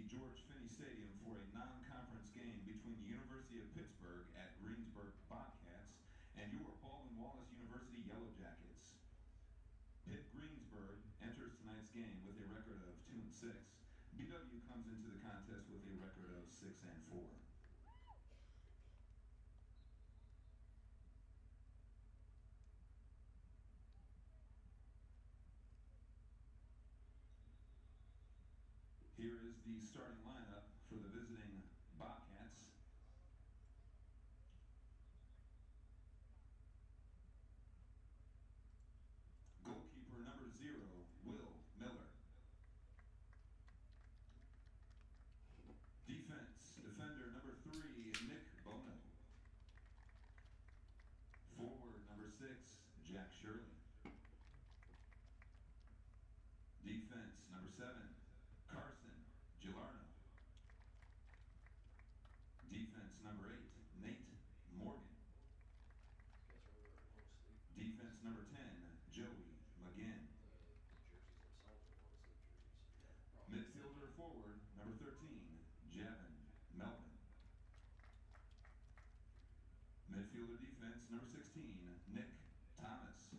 Georgie Finnie Stadium for a non-conference game between the University of Pittsburgh at Greensburg Bobcats and your Baldwin Wallace University Yellow Jackets. Pitt Greensburg enters tonight's game with a record of 2-6. BW comes into the contest with a record of 6-4. Here is the starting lineup for the visiting Bobcats. Goalkeeper number 0, Will Miller. Defender number 3, Nick Bono. Forward number 6, Jack Shirley. Defense number 7, Carson Gilarno. Defense number 8, Nate Morgan. Defense number 10, Joey McGinn. Midfielder forward number 13, Javin Melvin. Midfielder defense number 16, Nick Thomas.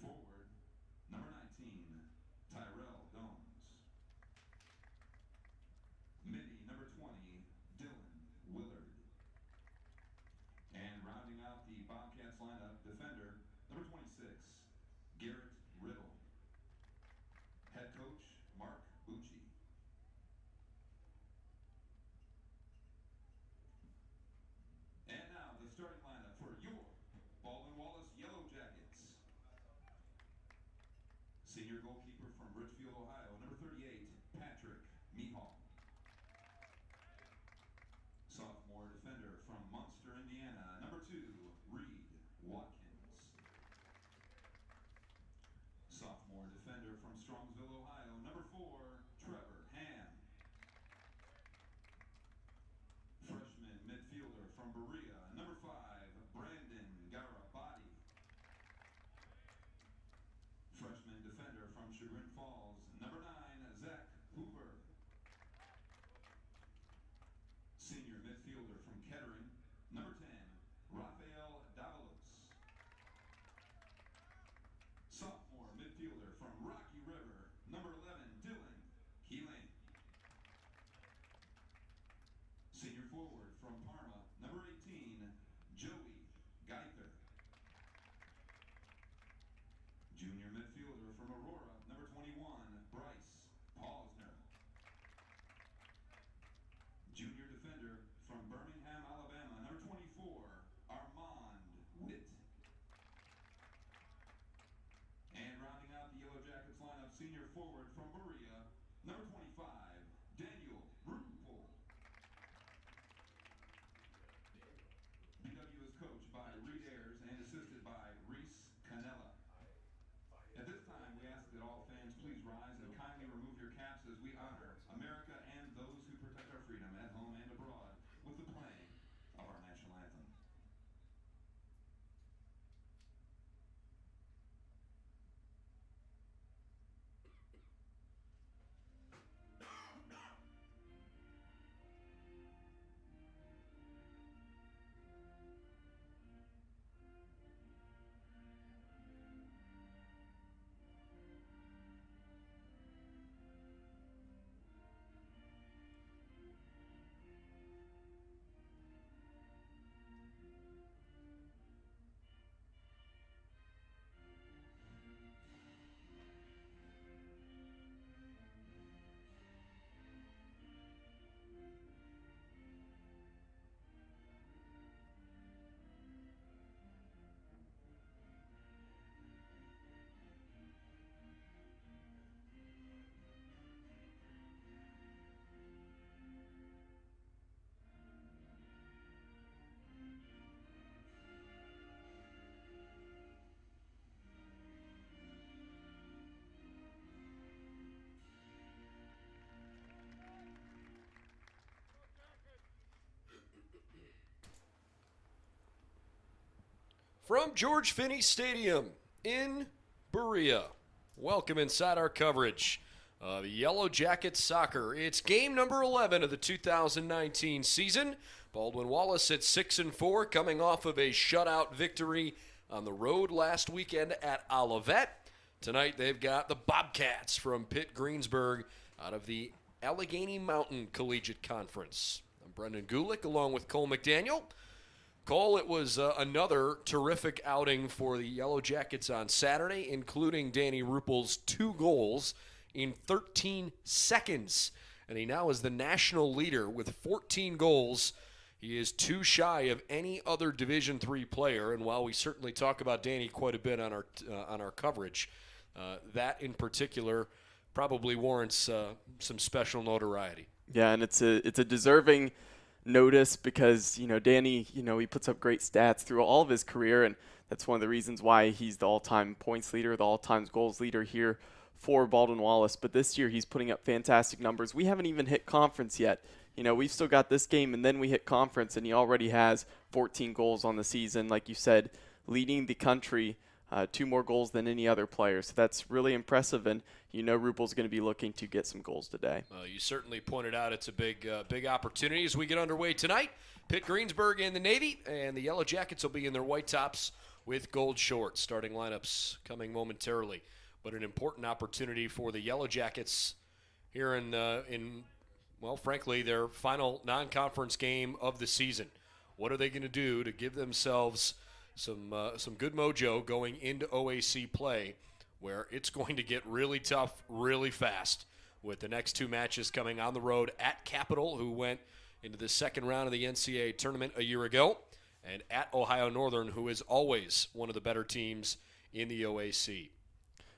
Forward number 19, Tyrell Domes. Midi number 20, Dylan Willard. And rounding out the Bobcats lineup, defender number 26, Garrett Riddle. Head coach Mark Bucci. And now the starting lineup for your Baldwin Wallace Yellow Jackets. Senior goalkeeper from Richfield, Ohio, number 38, Patrick Mehall. Sophomore defender from Munster, Indiana, number 2, Reed Watkins. Sophomore defender from Strongsville, Ohio, number 4, Trevor Ham. Freshman midfielder from Berea, number 5, Brandon Garabati. Freshman defender from Chagrin Falls, number 9, Zach Hooper. Senior midfielder from Kettering, number 10, Rafael Davalos. Sophomore midfielder from Rocky River, number 11, Dylan Keeling. Senior forward from Parma, number 18, Joey Geiger. Junior midfielder from Aurora, number 21, Bryce Pausner. Junior defender from Birmingham, Alabama, number 24, Armand Witt. And rounding out the Yellow Jackets lineup, senior forward from Berea, number 25, Daniel Rupel. BW is coached by Reed Ayers and assisted by Reese Canella. At this time, we ask that all fans please rise and kindly remove your caps as we honor America and those who protect our freedom at home and abroad with the playing of our national anthem. From Georgie Finnie Stadium in Berea, welcome inside our coverage The Yellow Jackets soccer. It's game number 11 of the 2019 season. Baldwin Wallace at 6-4, coming off of a shutout victory on the road last weekend at Olivet. Tonight they've got the Bobcats from Pitt, Greensburg, out of the Allegheny Mountain Collegiate Conference. I'm Brendan Gulick along with Cole McDaniel. Cole, it was another terrific outing for the Yellow Jackets on Saturday, including Danny Ruppel's 2 goals in 13 seconds. And he now is the national leader with 14 goals. He is 2 shy of any other Division III player. And while we certainly talk about Danny quite a bit on our coverage, that in particular probably warrants some special notoriety. Yeah, and it's a deserving notice because, Danny, he puts up great stats through all of his career, and that's one of the reasons why he's the all-time points leader, the all-time goals leader here for Baldwin Wallace. But this year he's putting up fantastic numbers. We haven't even hit conference yet. We've still got this game, and then we hit conference, and he already has 14 goals on the season, like you said, leading the country, 2 more goals than any other player. So that's really impressive, and Ruppel's going to be looking to get some goals today. You certainly pointed out it's a big opportunity as we get underway tonight. Pitt, Greensburg, and the Navy, and the Yellow Jackets will be in their white tops with gold shorts. Starting lineups coming momentarily, but an important opportunity for the Yellow Jackets here in frankly, their final non-conference game of the season. What are they going to do to give themselves some good mojo going into OAC play, where it's going to get really tough really fast with the next 2 matches coming on the road at Capital, who went into the second round of the NCAA tournament a year ago, and at Ohio Northern, who is always one of the better teams in the OAC.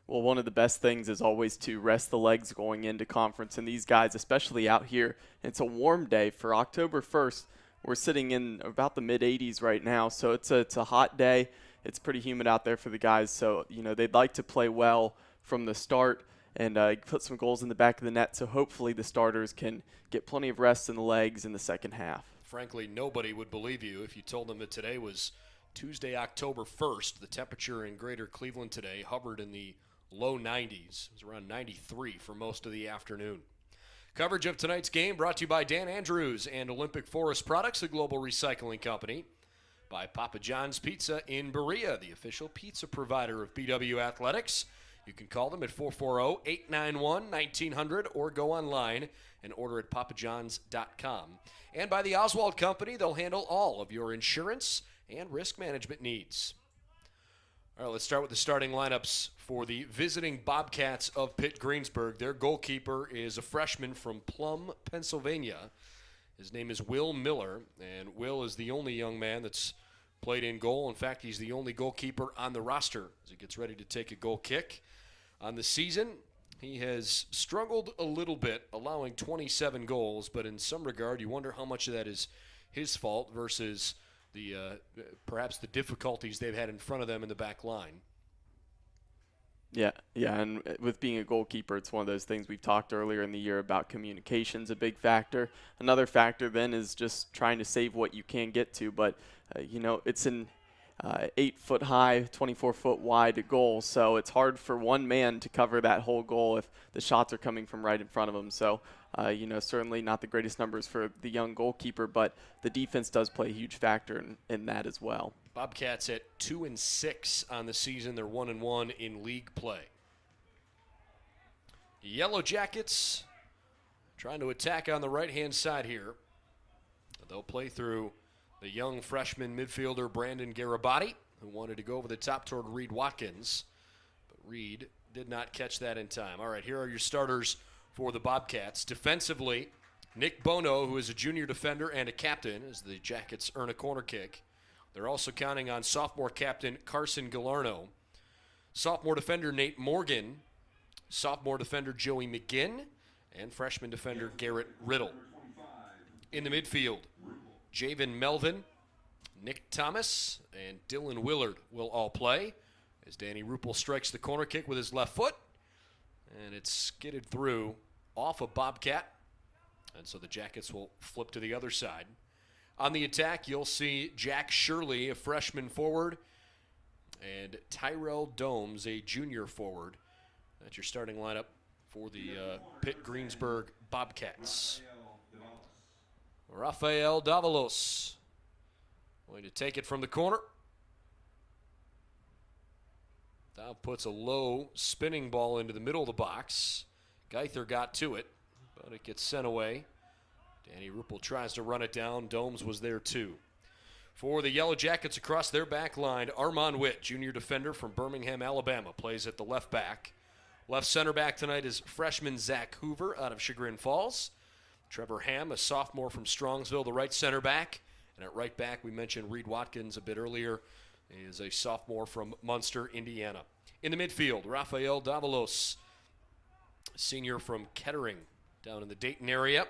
Well, one of the best things is always to rest the legs going into conference, and these guys, especially out here, it's a warm day for October 1st. We're sitting in about the mid-80s right now, so it's a hot day. It's pretty humid out there for the guys, so they'd like to play well from the start and put some goals in the back of the net, so hopefully the starters can get plenty of rest in the legs in the second half. Frankly, nobody would believe you if you told them that today was Tuesday, October 1st. The temperature in greater Cleveland today hovered in the low 90s. It was around 93 for most of the afternoon. Coverage of tonight's game brought to you by Dan Andrews and Olympic Forest Products, a global recycling company. By Papa John's Pizza in Berea, the official pizza provider of BW Athletics. You can call them at 440-891-1900 or go online and order at papajohns.com. And by the Oswald Company, they'll handle all of your insurance and risk management needs. All right, let's start with the starting lineups for the visiting Bobcats of Pitt Greensburg. Their goalkeeper is a freshman from Plum, Pennsylvania. His name is Will Miller, and Will is the only young man that's played in goal. In fact, he's the only goalkeeper on the roster as he gets ready to take a goal kick. On the season, he has struggled a little bit, allowing 27 goals, but in some regard, you wonder how much of that is his fault versus perhaps the difficulties they've had in front of them in the back line. Yeah, and with being a goalkeeper, it's one of those things we've talked earlier in the year about communication's a big factor. Another factor then is just trying to save what you can get to, but it's an 8-foot high, 24-foot wide goal, so it's hard for one man to cover that whole goal if the shots are coming from right in front of him. So, certainly not the greatest numbers for the young goalkeeper, but the defense does play a huge factor in that as well. Bobcats at 2-6 on the season. They're 1-1 in league play. Yellow Jackets trying to attack on the right-hand side here. They'll play through the young freshman midfielder Brandon Garibaldi, who wanted to go over the top toward Reed Watkins, but Reed did not catch that in time. All right, here are your starters for the Bobcats. Defensively, Nick Bono, who is a junior defender and a captain, as the Jackets earn a corner kick. They're also counting on sophomore captain Carson Galarno, sophomore defender Nate Morgan, sophomore defender Joey McGinn, and freshman defender Garrett Riddle. In the midfield, Javen Melvin, Nick Thomas, and Dylan Willard will all play as Danny Ruppel strikes the corner kick with his left foot, and it's skidded through off a Bobcat, and so the Jackets will flip to the other side. On the attack, you'll see Jack Shirley, a freshman forward, and Tyrell Domes, a junior forward. That's your starting lineup for the Pitt Greensburg Bobcats. Rafael Davalos going to take it from the corner. Now puts a low spinning ball into the middle of the box. Geither got to it, but it gets sent away. Danny Ruppel tries to run it down. Domes was there too. For the Yellow Jackets across their back line, Armand Witt, junior defender from Birmingham, Alabama, plays at the left back. Left center back tonight is freshman Zach Hoover out of Chagrin Falls. Trevor Ham, a sophomore from Strongsville, the right center back. And at right back, we mentioned Reed Watkins a bit earlier. He is a sophomore from Munster, Indiana. In the midfield, Rafael Davalos, senior from Kettering down in the Dayton area.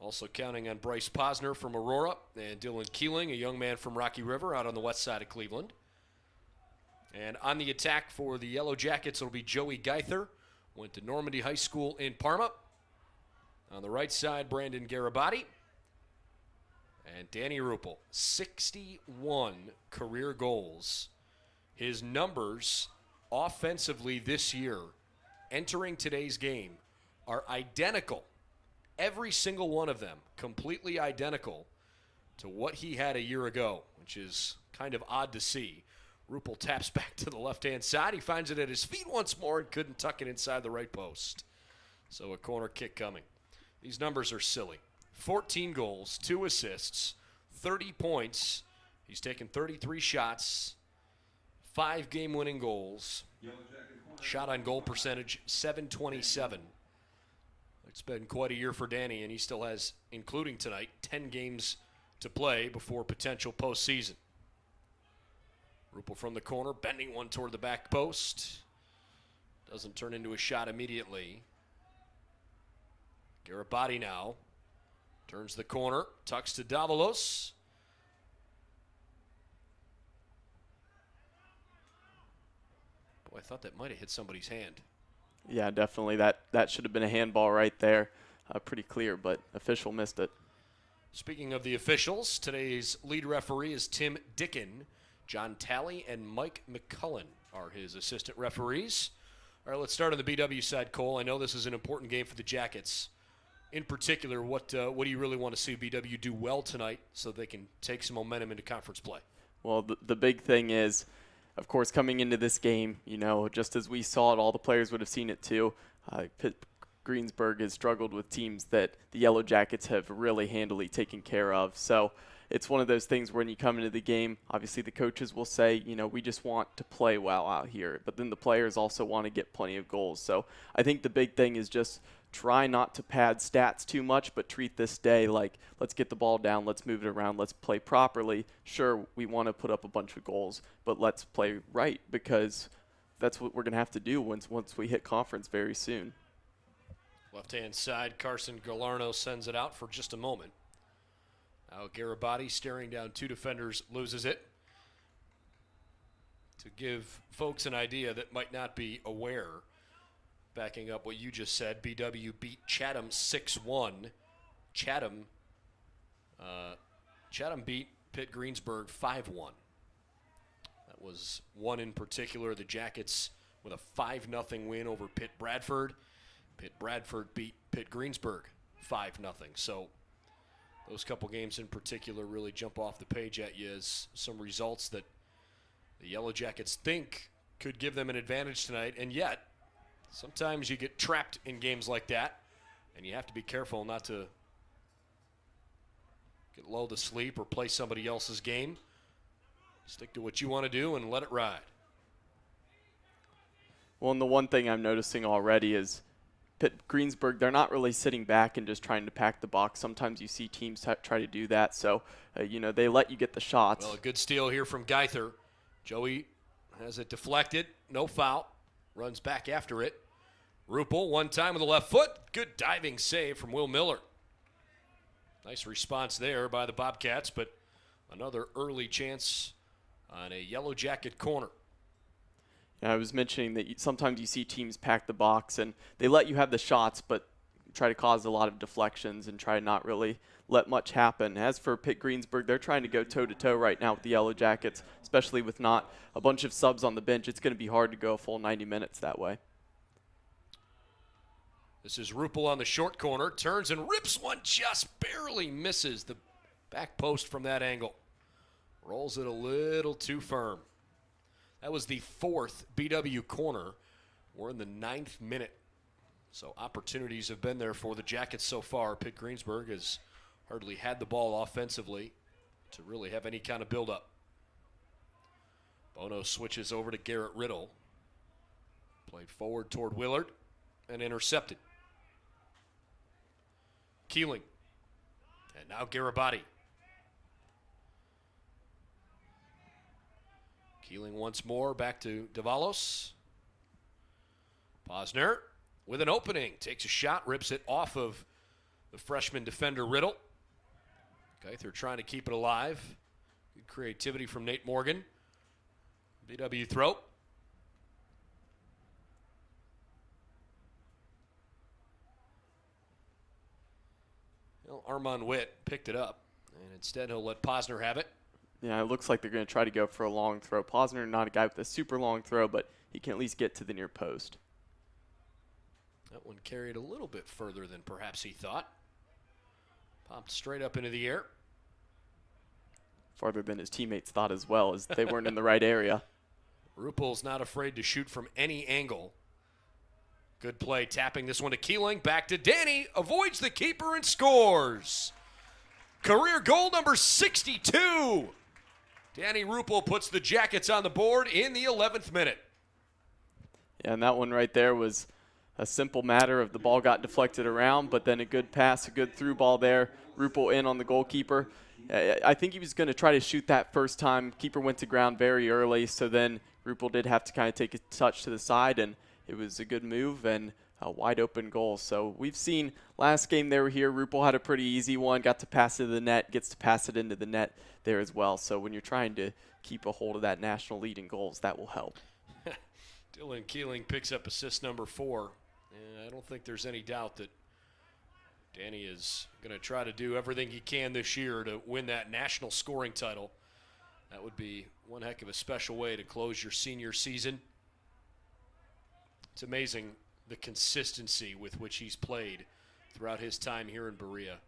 Also counting on Bryce Posner from Aurora and Dylan Keeling, a young man from Rocky River out on the west side of Cleveland. And on the attack for the Yellow Jackets, it'll be Joey Geither. Went to Normandy High School in Parma. On the right side, Brandon Garibaldi. And Danny Ruppel, 61 career goals. His numbers offensively this year, entering today's game, are identical. Every single one of them completely identical to what he had a year ago, which is kind of odd to see. Ruppel taps back to the left-hand side. He finds it at his feet once more and couldn't tuck it inside the right post. So a corner kick coming. These numbers are silly. 14 goals, 2 assists, 30 points. He's taken 33 shots, 5 game-winning goals. Shot on goal percentage, .727. It's been quite a year for Danny, and he still has, including tonight, 10 games to play before potential postseason. Ruppel from the corner, bending one toward the back post. Doesn't turn into a shot immediately. Garibaldi now turns the corner, tucks to Davalos. Boy, I thought that might have hit somebody's hand. Yeah, definitely. That should have been a handball right there. Pretty clear, but official missed it. Speaking of the officials, today's lead referee is Tim Dickin. John Talley and Mike McCullen are his assistant referees. All right, let's start on the BW side, Cole. I know this is an important game for the Jackets. In particular, what do you really want to see BW do well tonight so they can take some momentum into conference play? Well, the big thing is, of course, coming into this game, just as we saw it, all the players would have seen it too. Greensburg has struggled with teams that the Yellow Jackets have really handily taken care of. So it's one of those things when you come into the game, obviously the coaches will say, we just want to play well out here. But then the players also want to get plenty of goals. So I think the big thing is just try not to pad stats too much, but treat this day like, let's get the ball down, let's move it around, let's play properly. Sure, we want to put up a bunch of goals, but let's play right, because that's what we're going to have to do once we hit conference very soon. Left-hand side, Carson Galarno sends it out for just a moment. Now Garibaldi, staring down 2 defenders, loses it. To give folks an idea that might not be aware, backing up what you just said, BW beat Chatham 6-1. Chatham beat Pitt Greensburg 5-1. That was one in particular, the Jackets with a 5-0 win over Pitt Bradford. Pitt Bradford beat Pitt Greensburg 5-0. So those couple games in particular really jump off the page at you as some results that the Yellow Jackets think could give them an advantage tonight, and yet sometimes you get trapped in games like that, and you have to be careful not to get lulled to sleep or play somebody else's game. Stick to what you want to do and let it ride. Well, and the one thing I'm noticing already is Pitt Greensburg, they're not really sitting back and just trying to pack the box. Sometimes you see teams try to do that, so they let you get the shots. Well, a good steal here from Geither. Joey has it deflected, no foul, runs back after it. Ruppel, one time with the left foot. Good diving save from Will Miller. Nice response there by the Bobcats, but another early chance on a Yellow Jacket corner. And I was mentioning that sometimes you see teams pack the box and they let you have the shots, but try to cause a lot of deflections and try to not really let much happen. As for Pitt Greensburg, they're trying to go toe-to-toe right now with the Yellow Jackets, especially with not a bunch of subs on the bench. It's going to be hard to go a full 90 minutes that way. This is Rupel on the short corner, turns and rips one, just barely misses the back post from that angle. Rolls it a little too firm. That was the 4th BW corner. We're in the 9th minute. So opportunities have been there for the Jackets so far. Pitt Greensburg has hardly had the ball offensively to really have any kind of build-up. Bono switches over to Garrett Riddle. Played forward toward Willard and intercepted. Keeling. And now Garibaldi. Keeling once more, back to Davalos. Posner with an opening. Takes a shot, rips it off of the freshman defender Riddle. Geither trying to keep it alive. Good creativity from Nate Morgan. BW throw. Well, Armand Witt picked it up, and instead he'll let Posner have it. Yeah, it looks like they're going to try to go for a long throw. Posner, not a guy with a super long throw, but he can at least get to the near post. That one carried a little bit further than perhaps he thought. Popped straight up into the air. Farther than his teammates thought as well, as they weren't in the right area. Rupel's not afraid to shoot from any angle. Good play, tapping this one to Keeling. Back to Danny, avoids the keeper and scores. Career goal number 62. Danny Rupel puts the Jackets on the board in the 11th minute. Yeah, and that one right there was a simple matter of the ball got deflected around, but then a good pass, a good through ball there. Rupel in on the goalkeeper. I think he was going to try to shoot that first time. Keeper went to ground very early, so then Rupel did have to kind of take a touch to the side, and it was a good move and a wide open goal. So we've seen last game they were here, Rupel had a pretty easy one, got to pass it to the net, gets to pass it into the net there as well. So when you're trying to keep a hold of that national lead in goals, that will help. Dylan Keeling picks up assist number 4. And I don't think there's any doubt that Danny is going to try to do everything he can this year to win that national scoring title. That would be one heck of a special way to close your senior season. It's amazing the consistency with which he's played throughout his time here in Berea.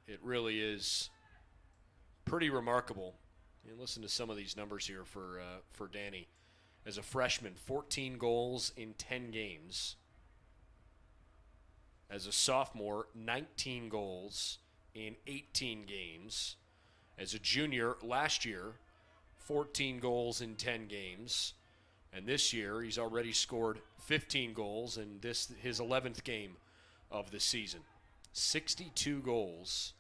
It really is pretty remarkable. And listen to some of these numbers here for Danny. As a freshman, 14 goals in 10 games. As a sophomore, 19 goals in 18 games. As a junior last year, 14 goals in 10 games. And this year, he's already scored 15 goals in his 11th game of the season. 62 goals.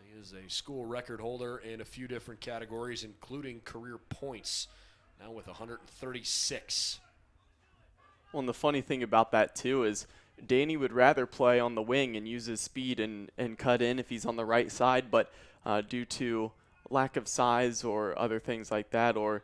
He is a school record holder in a few different categories, including career points, now with 136. Well, and the funny thing about that, too, is Danny would rather play on the wing and use his speed and cut in if he's on the right side, but due to lack of size or other things like that, or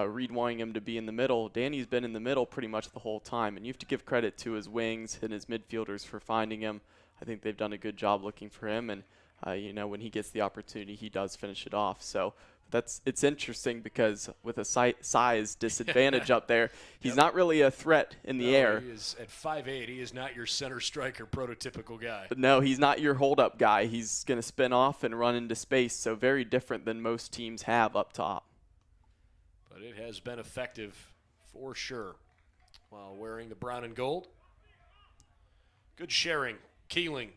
Reed wanting him to be in the middle, Danny's been in the middle pretty much the whole time, and you have to give credit to his wings and his midfielders for finding him. I think they've done a good job looking for him, and when he gets the opportunity, he does finish it off. So it's interesting because with a size disadvantage up there, he's not really a threat in the air. He is at 5'8". He is not your center striker prototypical guy. No, he's not your hold-up guy. He's going to spin off and run into space, so very different than most teams have up top. But it has been effective for sure while wearing the brown and gold. Good sharing. Keeling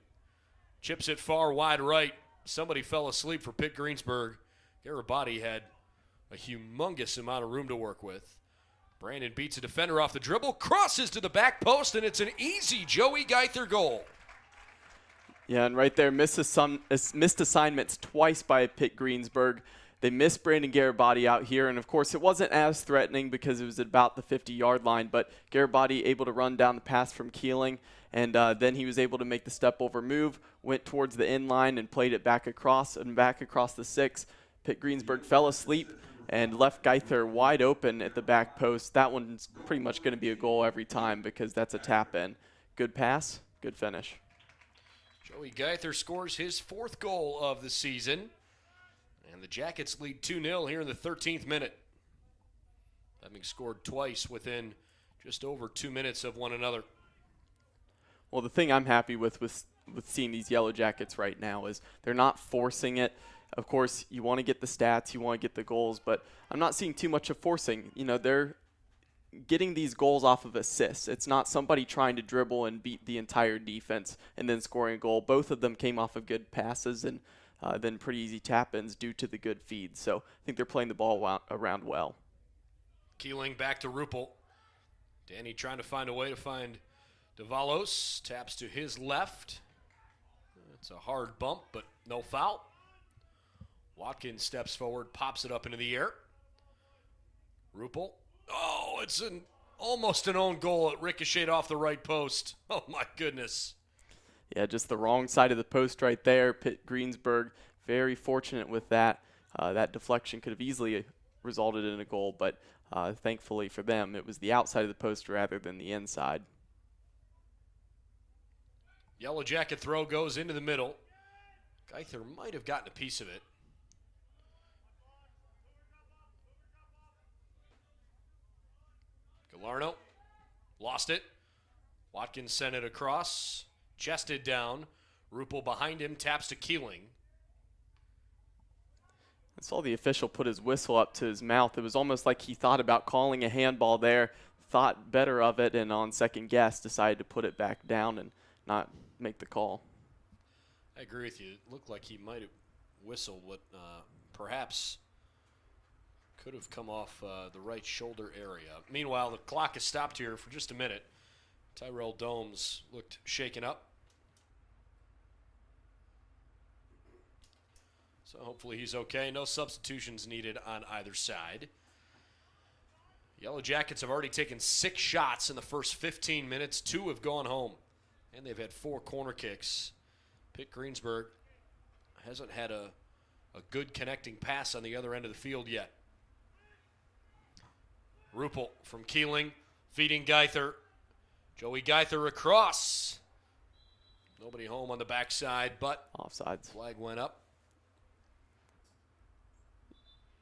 chips it far wide right. Somebody fell asleep for Pitt Greensburg. Garibaldi had a humongous amount of room to work with. Brandon beats a defender off the dribble, crosses to the back post, and it's an easy Joey Geither goal. Yeah, and right there, missed assignments twice by Pitt Greensburg. They missed Brandon Garibaldi out here, and of course it wasn't as threatening because it was at about the 50-yard line, but Garibaldi able to run down the pass from Keeling, and then he was able to make the step-over move, went towards the end line and played it back across the 6. Pitt Greensburg fell asleep and left Geither wide open at the back post. That one's pretty much going to be a goal every time because that's a tap-in. Good pass, good finish. Joey Geither scores his 4th goal of the season. And the Jackets lead 2-0 here in the 13th minute, having scored twice within just over 2 minutes of one another. Well, the thing I'm happy with seeing these Yellow Jackets right now is they're not forcing it. Of course, you want to get the stats, you want to get the goals, but I'm not seeing too much of forcing. You know, they're getting these goals off of assists. It's not somebody trying to dribble and beat the entire defense and then scoring a goal. Both of them came off of good passes and then pretty easy tap-ins due to the good feeds. So I think they're playing the ball around well. Keeling back to Ruppel. Danny trying to find a way to find Davalos. Taps to his left. It's a hard bump, but no foul. Watkins steps forward, pops it up into the air. Ruppel. Oh, it's almost an own goal. It ricocheted off the right post. Oh, my goodness. Yeah, just the wrong side of the post right there. Pitt Greensburg, very fortunate with that. That deflection could have easily resulted in a goal, but thankfully for them, it was the outside of the post rather than the inside. Yellow Jacket throw goes into the middle. Geither might have gotten a piece of it. Galarno lost it. Watkins sent it across. Chested down. Ruppel behind him, taps to Keeling. I saw the official put his whistle up to his mouth. It was almost like he thought about calling a handball there, thought better of it, and on second guess decided to put it back down and not make the call. I agree with you. It looked like he might have whistled what perhaps could have come off the right shoulder area. Meanwhile, the clock has stopped here for just a minute. Tyrell Domes looked shaken up. So hopefully he's okay. No substitutions needed on either side. Yellow Jackets have already taken 6 shots in the first 15 minutes. 2 have gone home. And they've had 4 corner kicks. Pitt Greensburg hasn't had a good connecting pass on the other end of the field yet. Ruppel from Keeling, feeding Geither. Joey Geither across. Nobody home on the backside, but offsides. Flag went up.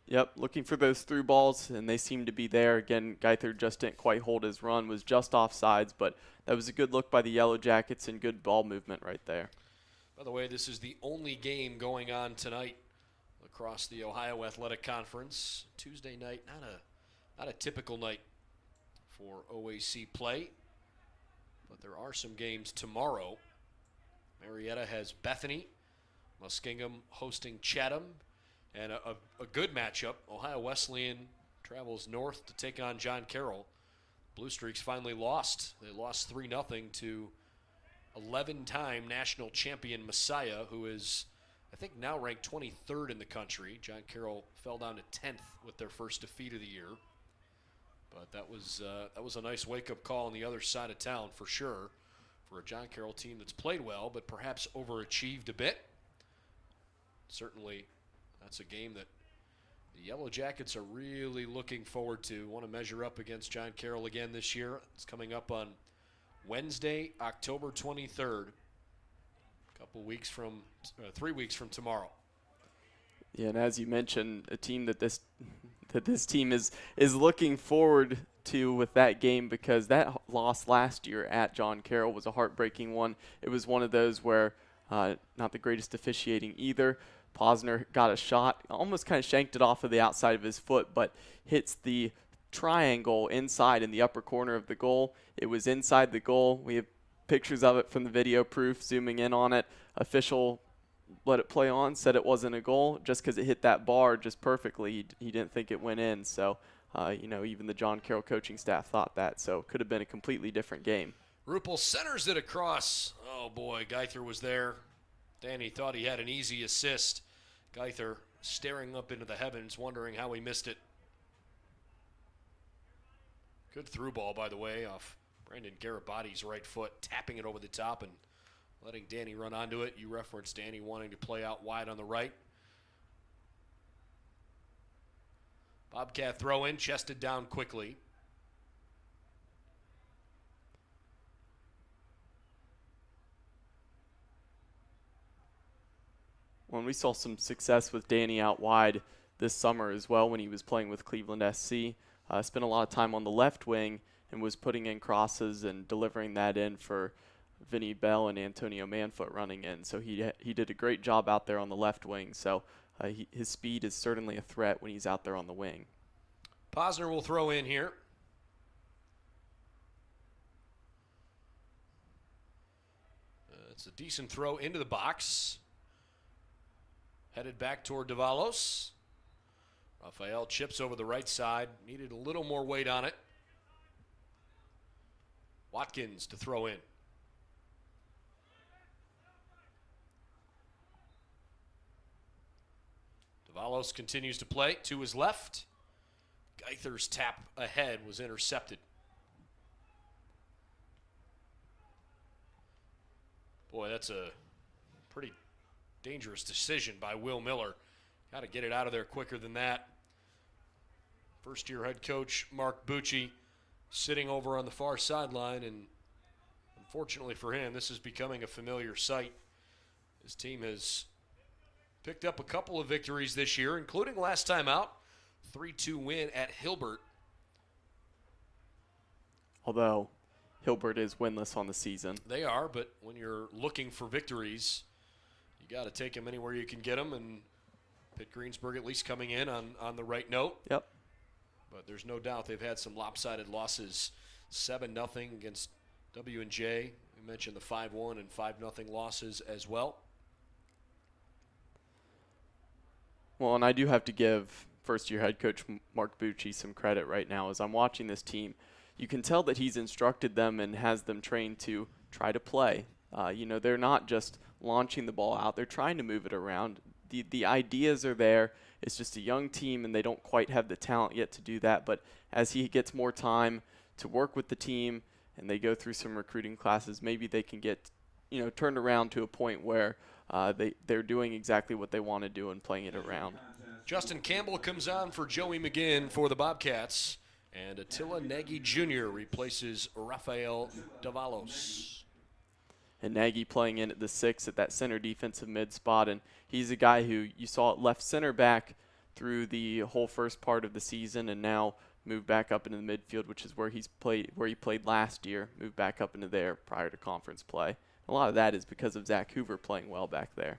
Yep, looking for those through balls, and they seem to be there. Again, Geither just didn't quite hold his run, was just offsides, but that was a good look by the Yellow Jackets and good ball movement right there. By the way, this is the only game going on tonight across the Ohio Athletic Conference. Tuesday night, not a typical night for OAC play, but there are some games tomorrow. Marietta has Bethany, Muskingum hosting Chatham. And a good matchup. Ohio Wesleyan travels north to take on John Carroll. Blue Streaks finally lost. They lost 3-0 to 11-time national champion Messiah, who is, I think, now ranked 23rd in the country. John Carroll fell down to 10th with their first defeat of the year. But that was a nice wake-up call on the other side of town for sure for a John Carroll team that's played well but perhaps overachieved a bit. Certainly, that's a game that the Yellow Jackets are really looking forward to. Want to measure up against John Carroll again this year. It's coming up on Wednesday, October 23rd. Couple weeks from, 3 weeks from tomorrow. Yeah, and as you mentioned, a team that this team is looking forward to with that game, because that loss last year at John Carroll was a heartbreaking one. It was one of those where not the greatest officiating either. Posner got a shot, almost kind of shanked it off of the outside of his foot, but hits the triangle inside in the upper corner of the goal. It was inside the goal. We have pictures of it from the video proof, zooming in on it. Official let it play on, said it wasn't a goal just because it hit that bar just perfectly. He didn't think it went in. So, even the John Carroll coaching staff thought that. So it could have been a completely different game. Ruppel centers it across. Oh, boy, Geither was there. Danny thought he had an easy assist. Geither staring up into the heavens, wondering how he missed it. Good through ball, by the way, off Brandon Garibaldi's right foot, tapping it over the top and letting Danny run onto it. You referenced Danny wanting to play out wide on the right. Bobcat throw in, chested down quickly. When we saw some success with Danny out wide this summer as well when he was playing with Cleveland SC. Spent a lot of time on the left wing and was putting in crosses and delivering that in for Vinny Bell and Antonio Manfoot running in. So he did a great job out there on the left wing. So his speed is certainly a threat when he's out there on the wing. Posner will throw in here. It's a decent throw into the box. Headed back toward Davalos. Raphael chips over the right side. Needed a little more weight on it. Watkins to throw in. Davalos continues to play to his left. Geither's tap ahead was intercepted. Boy, that's a pretty dangerous decision by Will Miller. Got to get it out of there quicker than that. First-year head coach Mark Bucci sitting over on the far sideline, and unfortunately for him, this is becoming a familiar sight. His team has picked up a couple of victories this year, including last time out, 3-2 win at Hilbert. Although Hilbert is winless on the season. They are, but when you're looking for victories, you got to take them anywhere you can get them, and Pitt Greensburg at least coming in on the right note. Yep. But there's no doubt they've had some lopsided losses. 7-0 against W&J. We mentioned the 5-1 and 5-0 losses as well. Well, and I do have to give first-year head coach Mark Bucci some credit right now. As I'm watching this team, you can tell that he's instructed them and has them trained to try to play. They're not just launching the ball out. They're trying to move it around. The ideas are there. It's just a young team, and they don't quite have the talent yet to do that. But as he gets more time to work with the team and they go through some recruiting classes, maybe they can get turned around to a point where they're doing exactly what they want to do and playing it around. Justin Campbell comes on for Joey McGinn for the Bobcats, and Attila Nagy Jr. replaces Rafael Davalos. And Nagy playing in at the 6 at that center defensive mid spot, and he's a guy who you saw at left center back through the whole first part of the season, and now moved back up into the midfield, which is where he played last year. Moved back up into there prior to conference play. A lot of that is because of Zach Hoover playing well back there.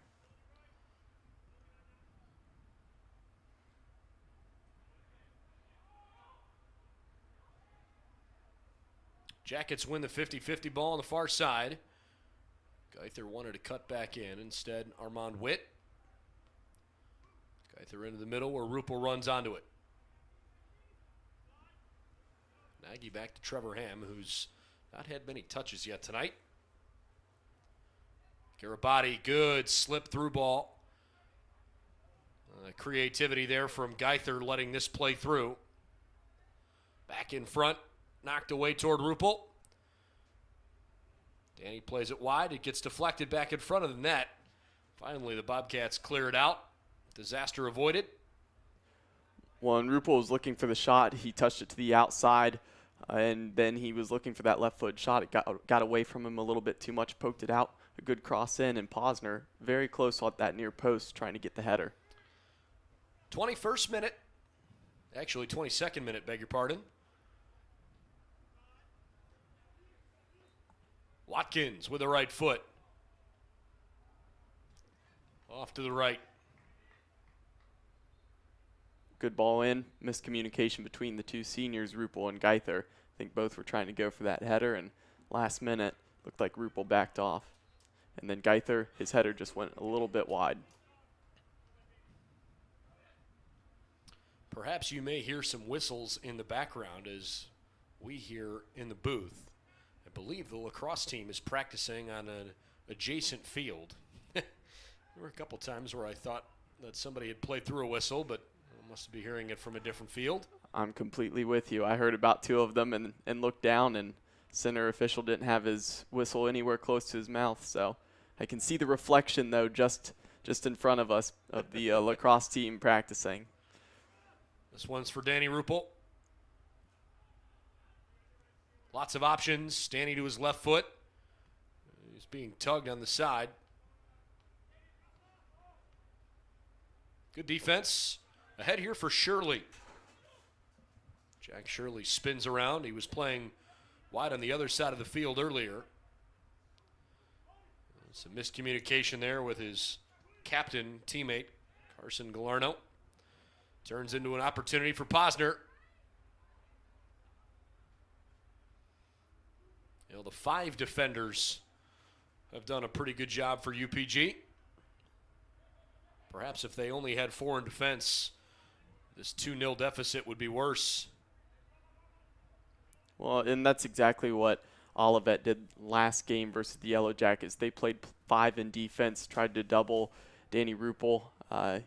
Jackets win the 50-50 ball on the far side. Geither wanted to cut back in. Instead, Armand Witt. Geither into the middle where Rupel runs onto it. Nagy back to Trevor Ham, who's not had many touches yet tonight. Garabati, good slip through ball. Creativity there from Geither letting this play through. Back in front, knocked away toward Rupel. Danny plays it wide. It gets deflected back in front of the net. Finally, the Bobcats clear it out. Disaster avoided. When Rupel was looking for the shot, he touched it to the outside, and then he was looking for that left foot shot. It got away from him a little bit too much, poked it out. A good cross in, and Posner very close on that near post trying to get the header. 21st minute. Actually, 22nd minute, beg your pardon. Watkins with the right foot. Off to the right. Good ball in. Miscommunication between the two seniors, Rupel and Geither. I think both were trying to go for that header, and last minute looked like Rupel backed off. And then Geither, his header just went a little bit wide. Perhaps you may hear some whistles in the background as we hear in the booth. I believe the lacrosse team is practicing on an adjacent field. There were a couple times where I thought that somebody had played through a whistle, but I must be hearing it from a different field. I'm completely with you. I heard about two of them and looked down, and center official didn't have his whistle anywhere close to his mouth. So I can see the reflection, though, just in front of us of the lacrosse team practicing. This one's for Danny Rupel. Lots of options. Danny to his left foot. He's being tugged on the side. Good defense. Ahead here for Shirley. Jack Shirley spins around. He was playing wide on the other side of the field earlier. Some miscommunication there with his captain teammate, Carson Galarno. Turns into an opportunity for Posner. You know, the 5 defenders have done a pretty good job for UPG. Perhaps if they only had 4 in defense, this 2-0 deficit would be worse. Well, and that's exactly what Olivet did last game versus the Yellow Jackets. They played 5 in defense, tried to double Danny Ruppel.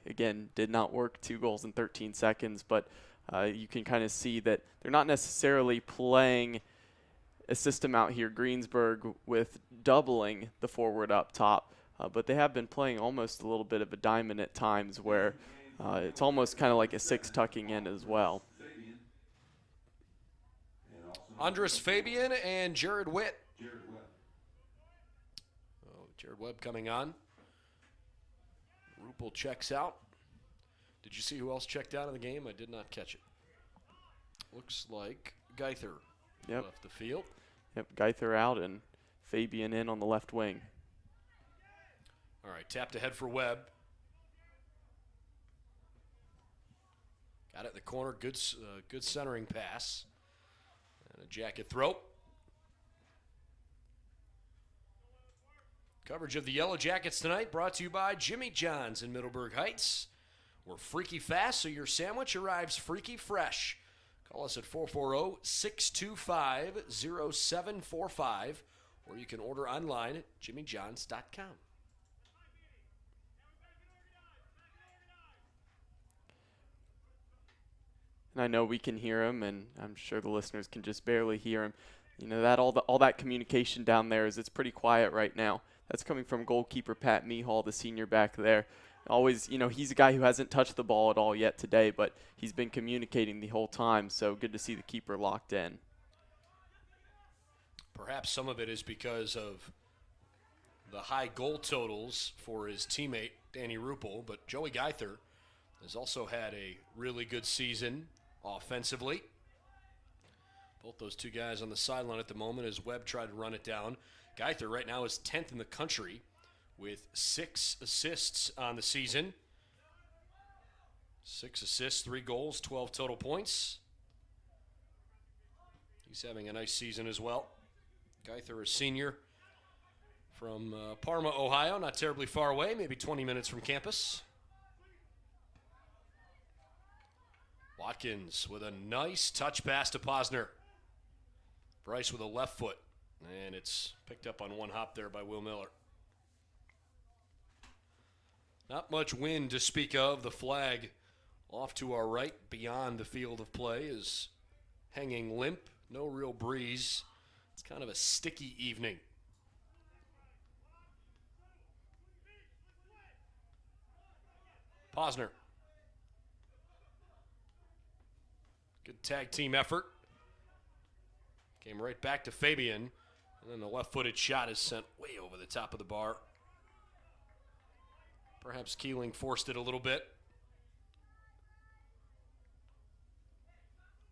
Again, did not work. 2 goals in 13 seconds, but you can kind of see that they're not necessarily playing a system out here, Greensburg, with doubling the forward up top, but they have been playing almost a little bit of a diamond at times where it's almost kind of like a 6 tucking in as well. Andres Fabian and Jared Witt. Jared Webb coming on. Ruppel checks out. Did you see who else checked out of the game? I did not catch it. Looks like Geither left the field. Yep, Geither out and Fabian in on the left wing. All right, tapped ahead for Webb. Got it in the corner. Good centering pass. And a jacket throw. Coverage of the Yellow Jackets tonight brought to you by Jimmy John's in Middleburg Heights. We're freaky fast, so your sandwich arrives freaky fresh. Call us at 440-625-0745, or you can order online at jimmyjohns.com. And I know we can hear him, and I'm sure the listeners can just barely hear him. You know, that all that communication down there it's pretty quiet right now. That's coming from goalkeeper Pat Mehall, the senior back there. Always, you know, he's a guy who hasn't touched the ball at all yet today, but he's been communicating the whole time, so good to see the keeper locked in. Perhaps some of it is because of the high goal totals for his teammate, Danny Ruppel, but Joey Geither has also had a really good season offensively. Both those 2 guys on the sideline at the moment as Webb tried to run it down. Geither right now is 10th in the country with 6 assists on the season. 6 assists, 3 goals, 12 total points. He's having a nice season as well. Geither, a senior from Parma, Ohio, not terribly far away, maybe 20 minutes from campus. Watkins with a nice touch pass to Posner. Bryce with a left foot, and it's picked up on one hop there by Will Miller. Not much wind to speak of. The flag off to our right beyond the field of play is hanging limp. No real breeze. It's kind of a sticky evening. Posner. Good tag team effort. Came right back to Fabian. And then the left-footed shot is sent way over the top of the bar. Perhaps Keeling forced it a little bit.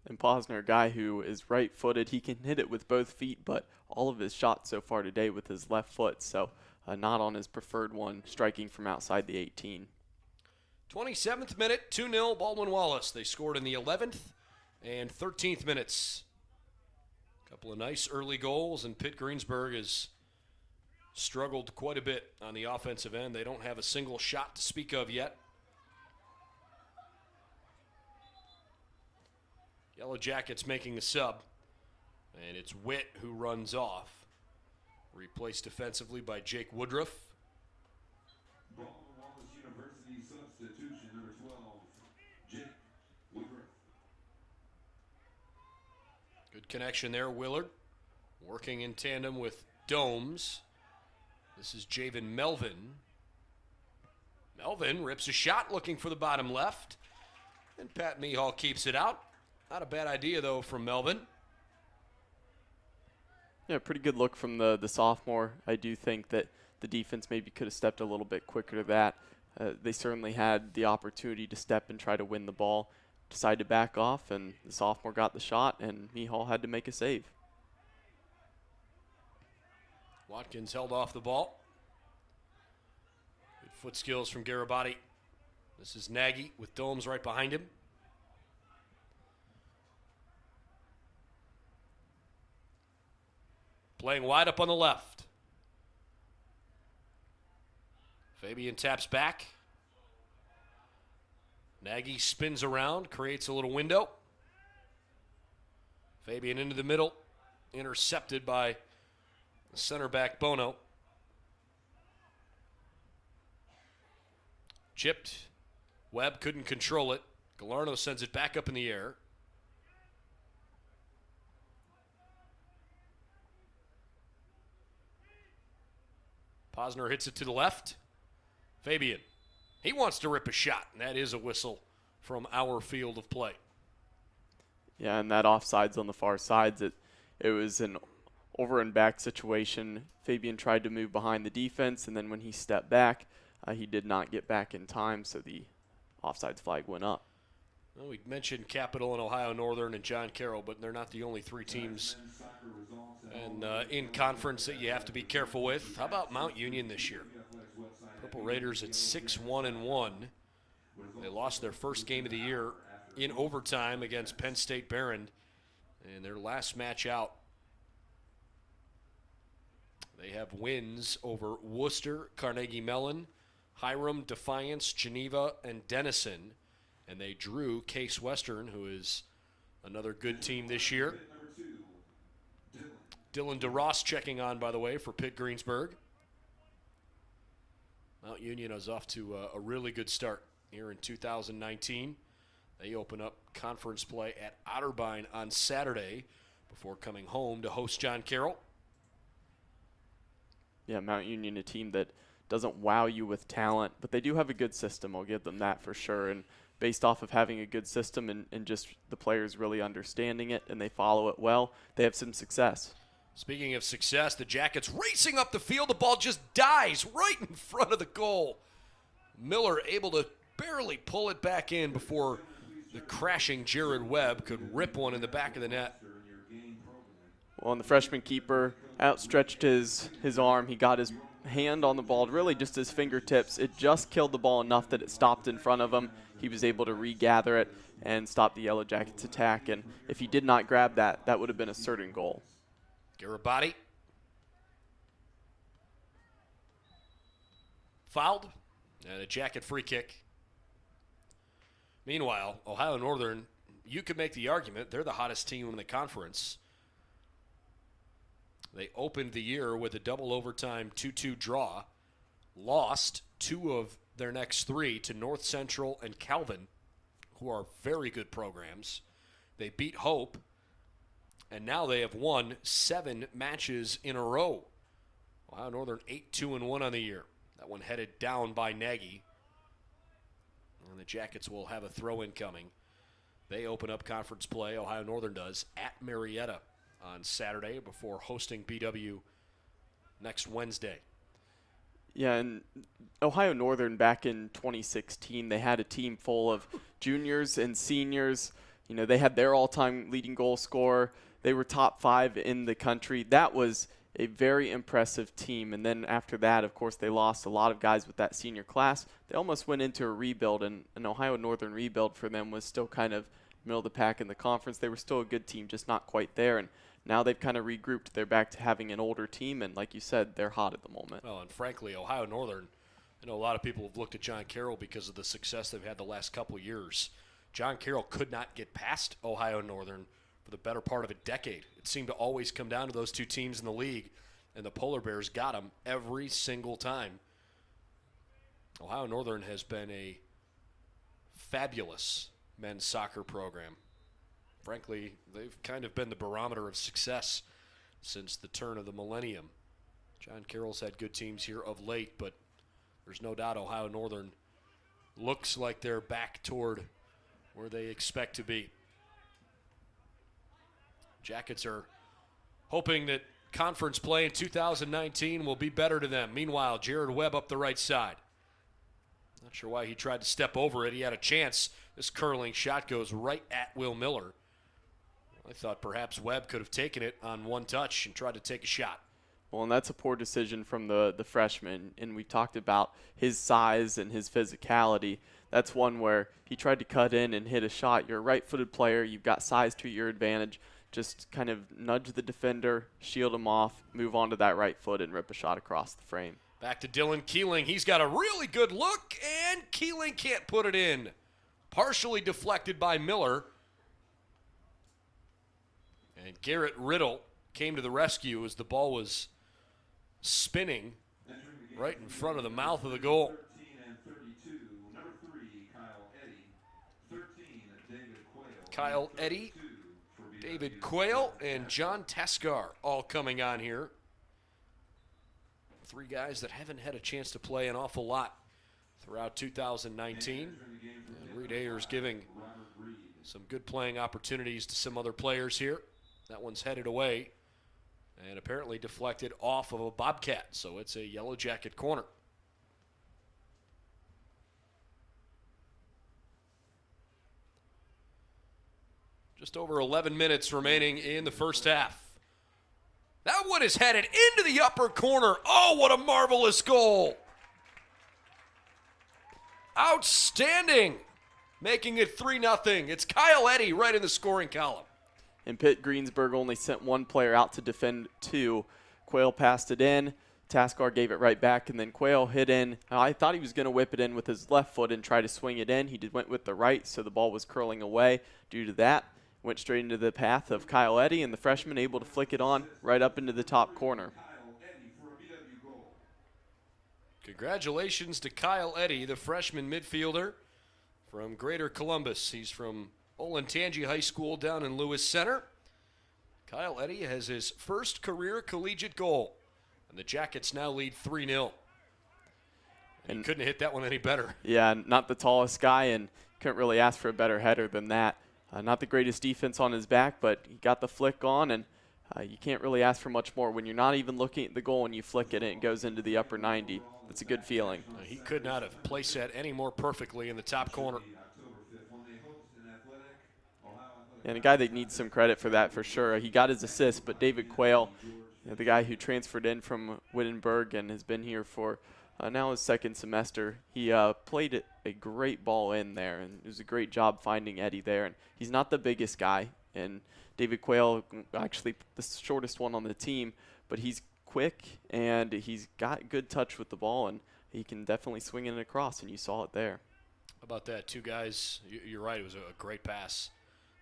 And Posner, a guy who is right-footed, he can hit it with both feet, but all of his shots so far today with his left foot, so not on his preferred one, striking from outside the 18. 27th minute, 2-0 Baldwin Wallace. They scored in the 11th and 13th minutes. A couple of nice early goals, and Pitt Greensburg has struggled quite a bit on the offensive end. They don't have a single shot to speak of yet. Yellow Jackets making the sub, and it's Witt who runs off. Replaced defensively by Jake Woodruff. Baldwin Wallace University substitution, number 12, Jake Woodruff. Good connection there, Willard. Working in tandem with Domes. This is Javen Melvin. Melvin rips a shot looking for the bottom left. And Pat Mehall keeps it out. Not a bad idea, though, from Melvin. Yeah, pretty good look from the sophomore. I do think that the defense maybe could have stepped a little bit quicker to that. They certainly had the opportunity to step and try to win the ball. Decided to back off, and the sophomore got the shot, and Mehall had to make a save. Watkins held off the ball. foot skills from Garabati. This is Nagy with Domes right behind him. Playing wide up on the left. Fabian taps back. Nagy spins around, creates a little window. Fabian into the middle, intercepted by the center back Bono. Chipped. Webb couldn't control it. Galarno sends it back up in the air. Posner hits it to the left. Fabian. He wants to rip a shot, and that is a whistle from our field of play. Yeah, and that offsides on the far sides. It was an over and back situation. Fabian tried to move behind the defense, and then when he stepped back, he did not get back in time, so the offsides flag went up. Well, we mentioned Capital and Ohio Northern and John Carroll, but they're not the only three teams and in conference that you have to be careful with. How about Mount Union this year? Purple Raiders at 6-1-1. They lost their first game of the year in overtime against Penn State Barron, and their last match out. They have wins over Worcester, Carnegie Mellon, Hiram, Defiance, Geneva, and Denison. And they drew Case Western, who is another good team this year. Dylan DeRoss checking on, by the way, for Pitt Greensburg. Mount Union is off to a really good start here in 2019. They open up conference play at Otterbein on Saturday before coming home to host John Carroll. Yeah, Mount Union, a team that doesn't wow you with talent, but they do have a good system. I'll give them that for sure. And based off of having a good system and just the players really understanding it and they follow it well, they have some success. Speaking of success, the Jackets racing up the field. The ball just dies right in front of the goal. Miller able to barely pull it back in before the crashing Jared Webb could rip one in the back of the net. Well, and the freshman keeper outstretched his arm. He got his hand on the ball, really just his fingertips. It just killed the ball enough that it stopped in front of him. He was able to regather it and stop the Yellow Jackets' attack. And if he did not grab that, that would have been a certain goal. Garabati. Fouled. And a Jacket free kick. Meanwhile, Ohio Northern, you could make the argument they're the hottest team in the conference. They opened the year with a double overtime 2-2 draw, lost two of their next three to North Central and Calvin, who are very good programs. They beat Hope, and now they have won 7 matches in a row. Ohio Northern 8-2-1 on the year. That one headed down by Nagy. And the Jackets will have a throw-in coming. They open up conference play, Ohio Northern does, at Marietta on Saturday before hosting BW next Wednesday. Yeah, and Ohio Northern back in 2016, they had a team full of juniors and seniors. You know, they had their all-time leading goal scorer. They were top 5 in the country. That was a very impressive team. And then after that, of course, they lost a lot of guys with that senior class. They almost went into a rebuild, and an Ohio Northern rebuild for them was still kind of middle of the pack in the conference. They were still a good team, just not quite there. And now they've kind of regrouped. They're back to having an older team, and like you said, they're hot at the moment. Well, and frankly, Ohio Northern, I know a lot of people have looked at John Carroll because of the success they've had the last couple of years. John Carroll could not get past Ohio Northern for the better part of a decade. It seemed to always come down to those two teams in the league, and the Polar Bears got them every single time. Ohio Northern has been a fabulous men's soccer program. Frankly, they've kind of been the barometer of success since the turn of the millennium. John Carroll's had good teams here of late, but there's no doubt Ohio Northern looks like they're back toward where they expect to be. Jackets are hoping that conference play in 2019 will be better to them. Meanwhile, Jared Webb up the right side. Not sure why he tried to step over it. He had a chance. This curling shot goes right at Will Miller. I thought perhaps Webb could have taken it on one touch and tried to take a shot. Well, and that's a poor decision from the freshman. And we talked about his size and his physicality. That's one where he tried to cut in and hit a shot. You're a right-footed player. You've got size to your advantage. Just kind of nudge the defender, shield him off, move on to that right foot, and rip a shot across the frame. Back to Dylan Keeling. He's got a really good look, and Keeling can't put it in. Partially deflected by Miller. And Garrett Riddle came to the rescue as the ball was spinning right in front of the mouth of the goal. Kyle Eddy, David Quayle, and John Teskar all coming on here. Three guys that haven't had a chance to play an awful lot throughout 2019. And Reed Ayers giving some good playing opportunities to some other players here. That one's headed away and apparently deflected off of a Bobcat, so it's a Yellow Jacket corner. Just over 11 minutes remaining in the first half. That one is headed into the upper corner. Oh, what a marvelous goal. Outstanding. Making it 3-0. It's Kyle Eddy right in the scoring column. And Pitt Greensburg only sent one player out to defend two. Quayle passed it in. Taskar gave it right back, and then Quayle hit in. I thought he was going to whip it in with his left foot and try to swing it in. He went with the right, so the ball was curling away due to that. Went straight into the path of Kyle Eddy, and the freshman able to flick it on right up into the top corner. Congratulations to Kyle Eddy, the freshman midfielder from Greater Columbus. He's from Olentangy High School down in Lewis Center. Kyle Eddy has his first career collegiate goal, and the Jackets now lead 3-0. And he couldn't hit that one any better. Yeah, not the tallest guy, and couldn't really ask for a better header than that. Not the greatest defense on his back, but he got the flick on, and you can't really ask for much more. When you're not even looking at the goal and you flick it and it goes into the upper 90, that's a good feeling. He could not have placed that any more perfectly in the top corner. And a guy that needs some credit for that for sure. He got his assist, but David Quayle, the guy who transferred in from Wittenberg and has been here for now his second semester, he played a great ball in there, and it was a great job finding Eddy there. And he's not the biggest guy, and David Quayle actually the shortest one on the team, but he's quick and he's got good touch with the ball, and he can definitely swing it across, and you saw it there. How about that? Two guys, you're right, it was a great pass.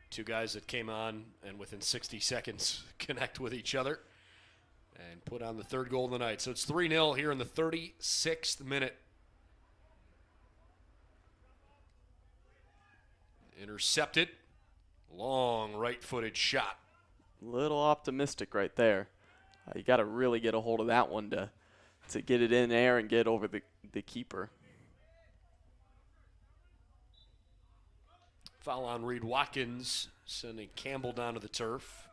Two guys that came on and within 60 seconds connect with each other and put on the third goal of the night. So it's 3-0 here in the 36th minute. Intercepted. Long right-footed shot. A little optimistic right there. You got to really get a hold of that one to get it in air and get over the keeper. Foul on Reed Watkins, sending Campbell down to the turf.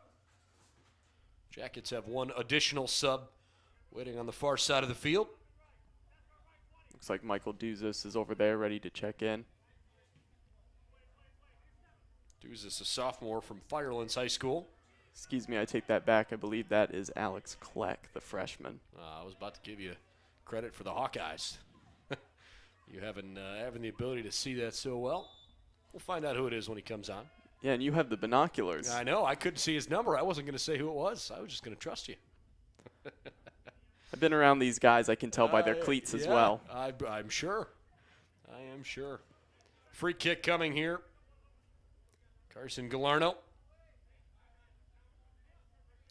Jackets have one additional sub waiting on the far side of the field. Looks like Michael Duzis is over there ready to check in. Duzis, a sophomore from Firelands High School. Excuse me, I take that back. I believe that is Alex Kleck, the freshman. I was about to give you credit for the Hawkeyes. You having the ability to see that so well. We'll find out who it is when he comes on. Yeah, and you have the binoculars. I know. I couldn't see his number. I wasn't going to say who it was. I was just going to trust you. I've been around these guys. I can tell by their cleats as well. I'm sure. I am sure. Free kick coming here. Carson Galarno.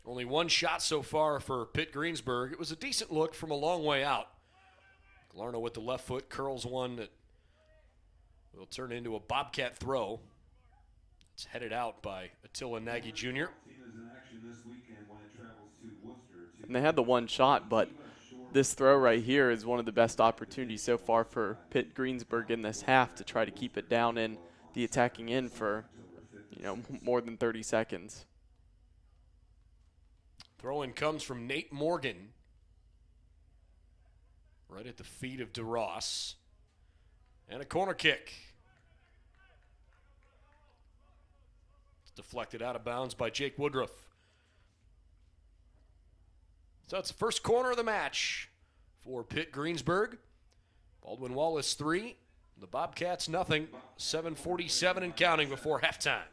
Only one shot so far for Pitt Greensburg. It was a decent look from a long way out. Galarno with the left foot curls one that will turn into a Bobcat throw. It's headed out by Attila Nagy Jr. And they had the one shot, but this throw right here is one of the best opportunities so far for Pitt Greensburg in this half to try to keep it down in the attacking end for, more than 30 seconds. Throw-in comes from Nate Morgan. Right at the feet of DeRoss. And a corner kick. It's deflected out of bounds by Jake Woodruff. So it's the first corner of the match for Pitt Greensburg. Baldwin Wallace 3, the Bobcats nothing. 7:47 and counting before halftime.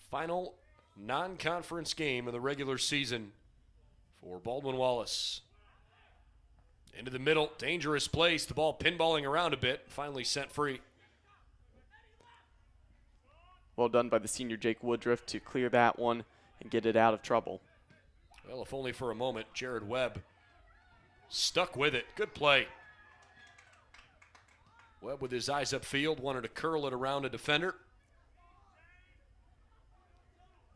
Final non-conference game of the regular season for Baldwin Wallace. Into the middle, dangerous place. The ball pinballing around a bit, finally sent free. Well done by the senior Jake Woodruff to clear that one and get it out of trouble. Well, if only for a moment. Jared Webb stuck with it. Good play. Webb with his eyes upfield, wanted to curl it around a defender.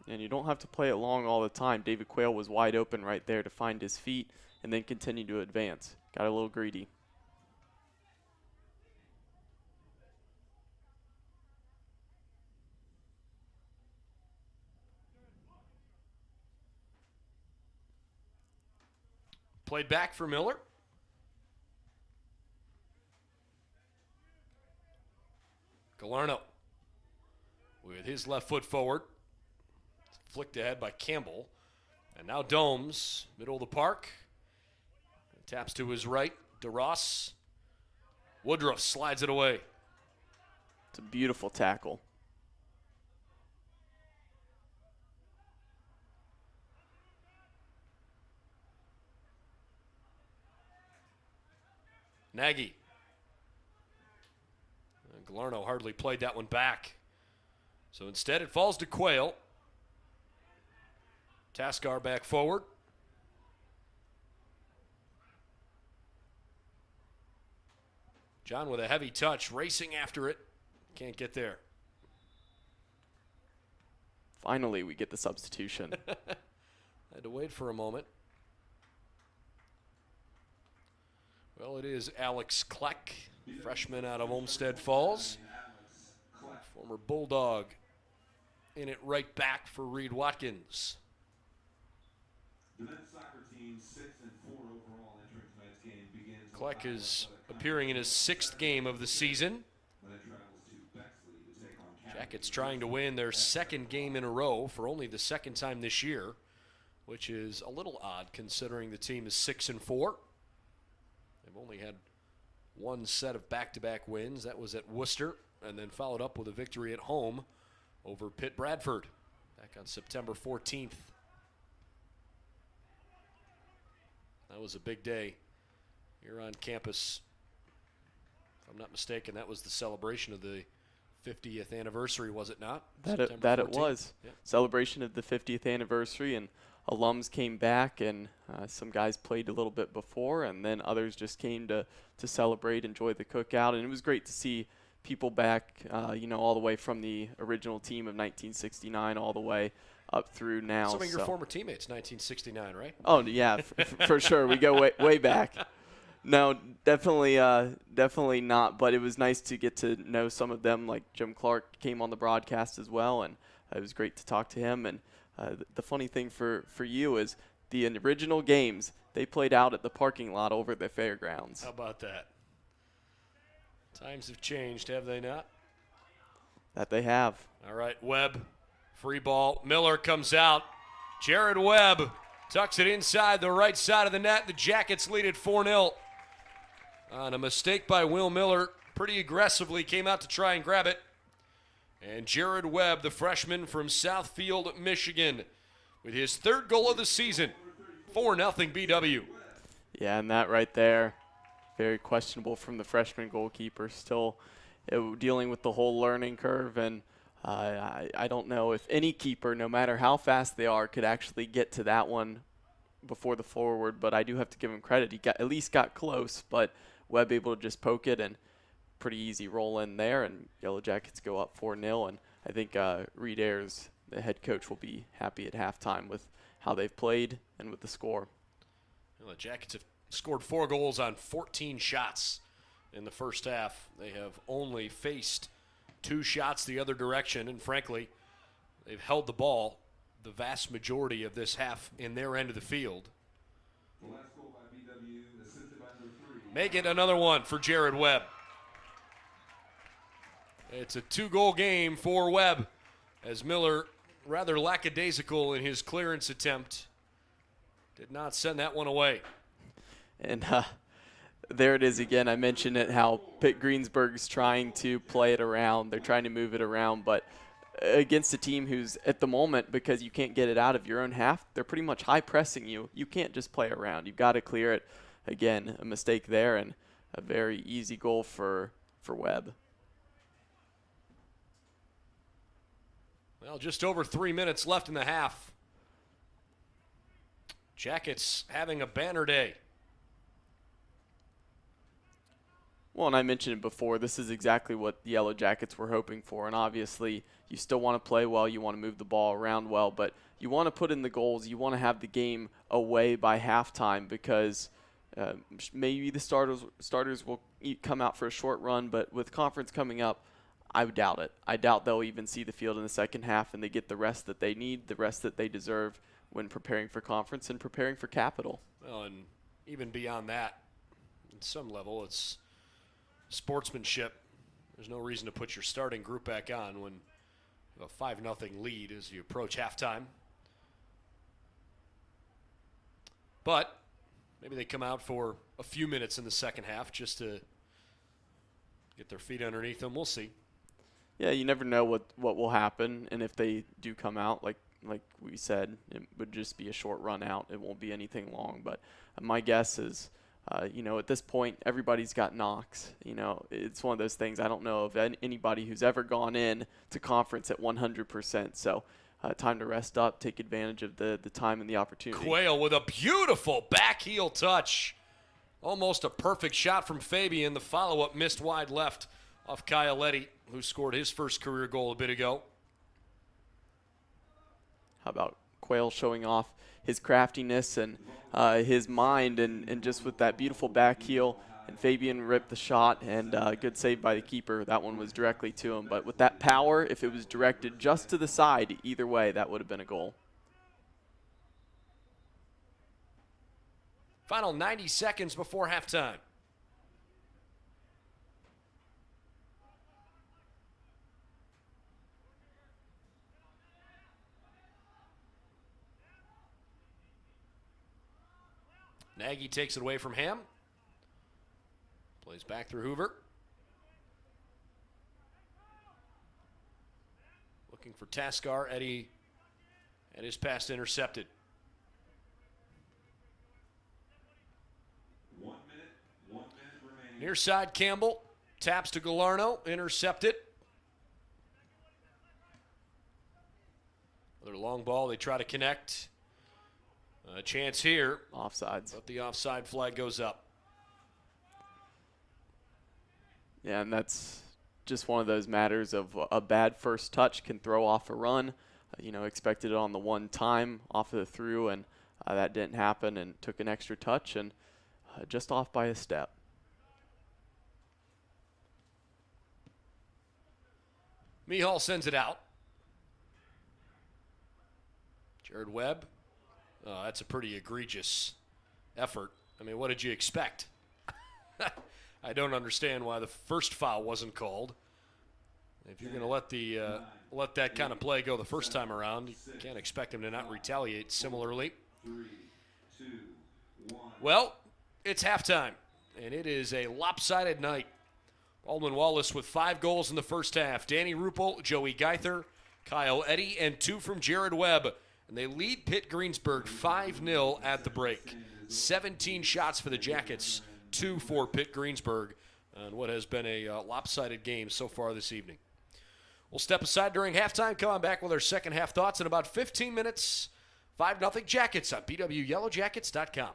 And you don't have to play it long all the time. David Quayle was wide open right there to find his feet and then continue to advance. Got a little greedy. Played back for Miller. Galarno with his left foot forward. Flicked ahead by Campbell. And now Domes, middle of the park. Taps to his right. DeRoss. Woodruff slides it away. It's a beautiful tackle. Nagy. Galarno hardly played that one back. So instead it falls to Quayle. Taskar back forward. John with a heavy touch, racing after it. Can't get there. Finally, we get the substitution. Had to wait for a moment. Well, it is Alex Kleck, freshman out of Olmsted Falls. Former Bulldog in it right back for Reed Watkins. The men's soccer team 6-4 overall entering tonight's game begins. Kleck is appearing in his 6th game of the season. Jackets trying to win their 2nd game in a row for only the 2nd time this year, which is a little odd considering the team is 6-4. They've only had one set of back-to-back wins. That was at Worcester, and then followed up with a victory at home over Pitt Bradford back on September 14th. That was a big day here on campus. If I'm not mistaken, that was the celebration of the 50th anniversary, was it not? That it was. Yep. Celebration of the 50th anniversary, and alums came back, and some guys played a little bit before, and then others just came to celebrate, enjoy the cookout, and it was great to see people back, all the way from the original team of 1969 all the way up through now. Some of your former teammates, 1969, right? Oh, yeah, for sure. We go way back. No, definitely not, but it was nice to get to know some of them, like Jim Clark came on the broadcast as well, and it was great to talk to him. And the funny thing for you is the original games, they played out at the parking lot over the fairgrounds. How about that? Times have changed, have they not? That they have. All right, Webb, free ball. Miller comes out. Jared Webb tucks it inside the right side of the net. The Jackets lead it 4-0. On a mistake by Will Miller, pretty aggressively came out to try and grab it. And Jared Webb, the freshman from Southfield, Michigan, with his 3rd goal of the season. 4-0 BW. Yeah, and that right there, very questionable from the freshman goalkeeper. Still dealing with the whole learning curve, and I don't know if any keeper, no matter how fast they are, could actually get to that one before the forward. But I do have to give him credit. He at least got close, but Webb able to just poke it, and pretty easy roll in there, and Yellow Jackets go up 4-0. And I think Reed Ayers, the head coach, will be happy at halftime with how they've played and with the score. Well, the Jackets have scored 4 goals on 14 shots in the first half. They have only faced 2 shots the other direction, and frankly, they've held the ball the vast majority of this half in their end of the field. The last goal by BW, assisted by number 3. Make it another one for Jared Webb. It's a 2-goal game for Webb, as Miller rather lackadaisical in his clearance attempt. Did not send that one away. And there it is again. I mentioned it, how Pitt Greensburg's trying to play it around. They're trying to move it around, but against a team who's at the moment, because you can't get it out of your own half, they're pretty much high pressing you. You can't just play around. You've got to clear it. Again, a mistake there and a very easy goal for Webb. Well, just over 3 minutes left in the half. Jackets having a banner day. Well, and I mentioned it before, this is exactly what the Yellow Jackets were hoping for, and obviously you still want to play well, you want to move the ball around well, but you want to put in the goals, you want to have the game away by halftime, because maybe the starters will come out for a short run, but with conference coming up, I doubt it. I doubt they'll even see the field in the second half, and they get the rest that they need, the rest that they deserve when preparing for conference and preparing for Capital. Well, and even beyond that, at some level, it's sportsmanship. There's no reason to put your starting group back on when you have a 5-0 lead as you approach halftime. But maybe they come out for a few minutes in the second half just to get their feet underneath them. We'll see. Yeah, you never know what will happen, and if they do come out, like we said, it would just be a short run out. It won't be anything long, but my guess is, at this point, everybody's got knocks. It's one of those things. I don't know of anybody who's ever gone in to conference at 100%. So time to rest up, take advantage of the time and the opportunity. Quayle with a beautiful back heel touch. Almost a perfect shot from Fabian. The follow-up missed wide left off Kyle Eddy, who scored his first career goal a bit ago. How about Quayle showing off his craftiness and his mind, and just with that beautiful back heel, and Fabian ripped the shot, and good save by the keeper. That one was directly to him, but with that power, if it was directed just to the side, either way, that would have been a goal. Final 90 seconds before halftime. Nagy takes it away from Ham. Plays back through Hoover. Looking for Taskar. Eddy and his pass intercepted. 1 minute remaining. Near side, Campbell. Taps to Galarno. Intercepted. Another long ball. They try to connect. A chance here. Offsides. But the offside flag goes up. Yeah, and that's just one of those matters of a bad first touch can throw off a run. Expected it on the one time off of the through, and that didn't happen, and took an extra touch and just off by a step. Mihal sends it out. Jared Webb. Oh, that's a pretty egregious effort. I mean, what did you expect? I don't understand why the first foul wasn't called. If you're going to let that kind of play go the first time around, you can't expect him to not retaliate similarly. 3, 2, 1. Well, it's halftime, and it is a lopsided night. Baldwin Wallace with 5 goals in the first half. Danny Ruppel, Joey Geither, Kyle Eddy, and 2 from Jared Webb. And they lead Pitt Greensburg 5-0 at the break. 17 shots for the Jackets, 2 for Pitt Greensburg, on what has been a lopsided game so far this evening. We'll step aside during halftime, come on back with our second half thoughts in about 15 minutes. 5-0 Jackets on BWYellowJackets.com.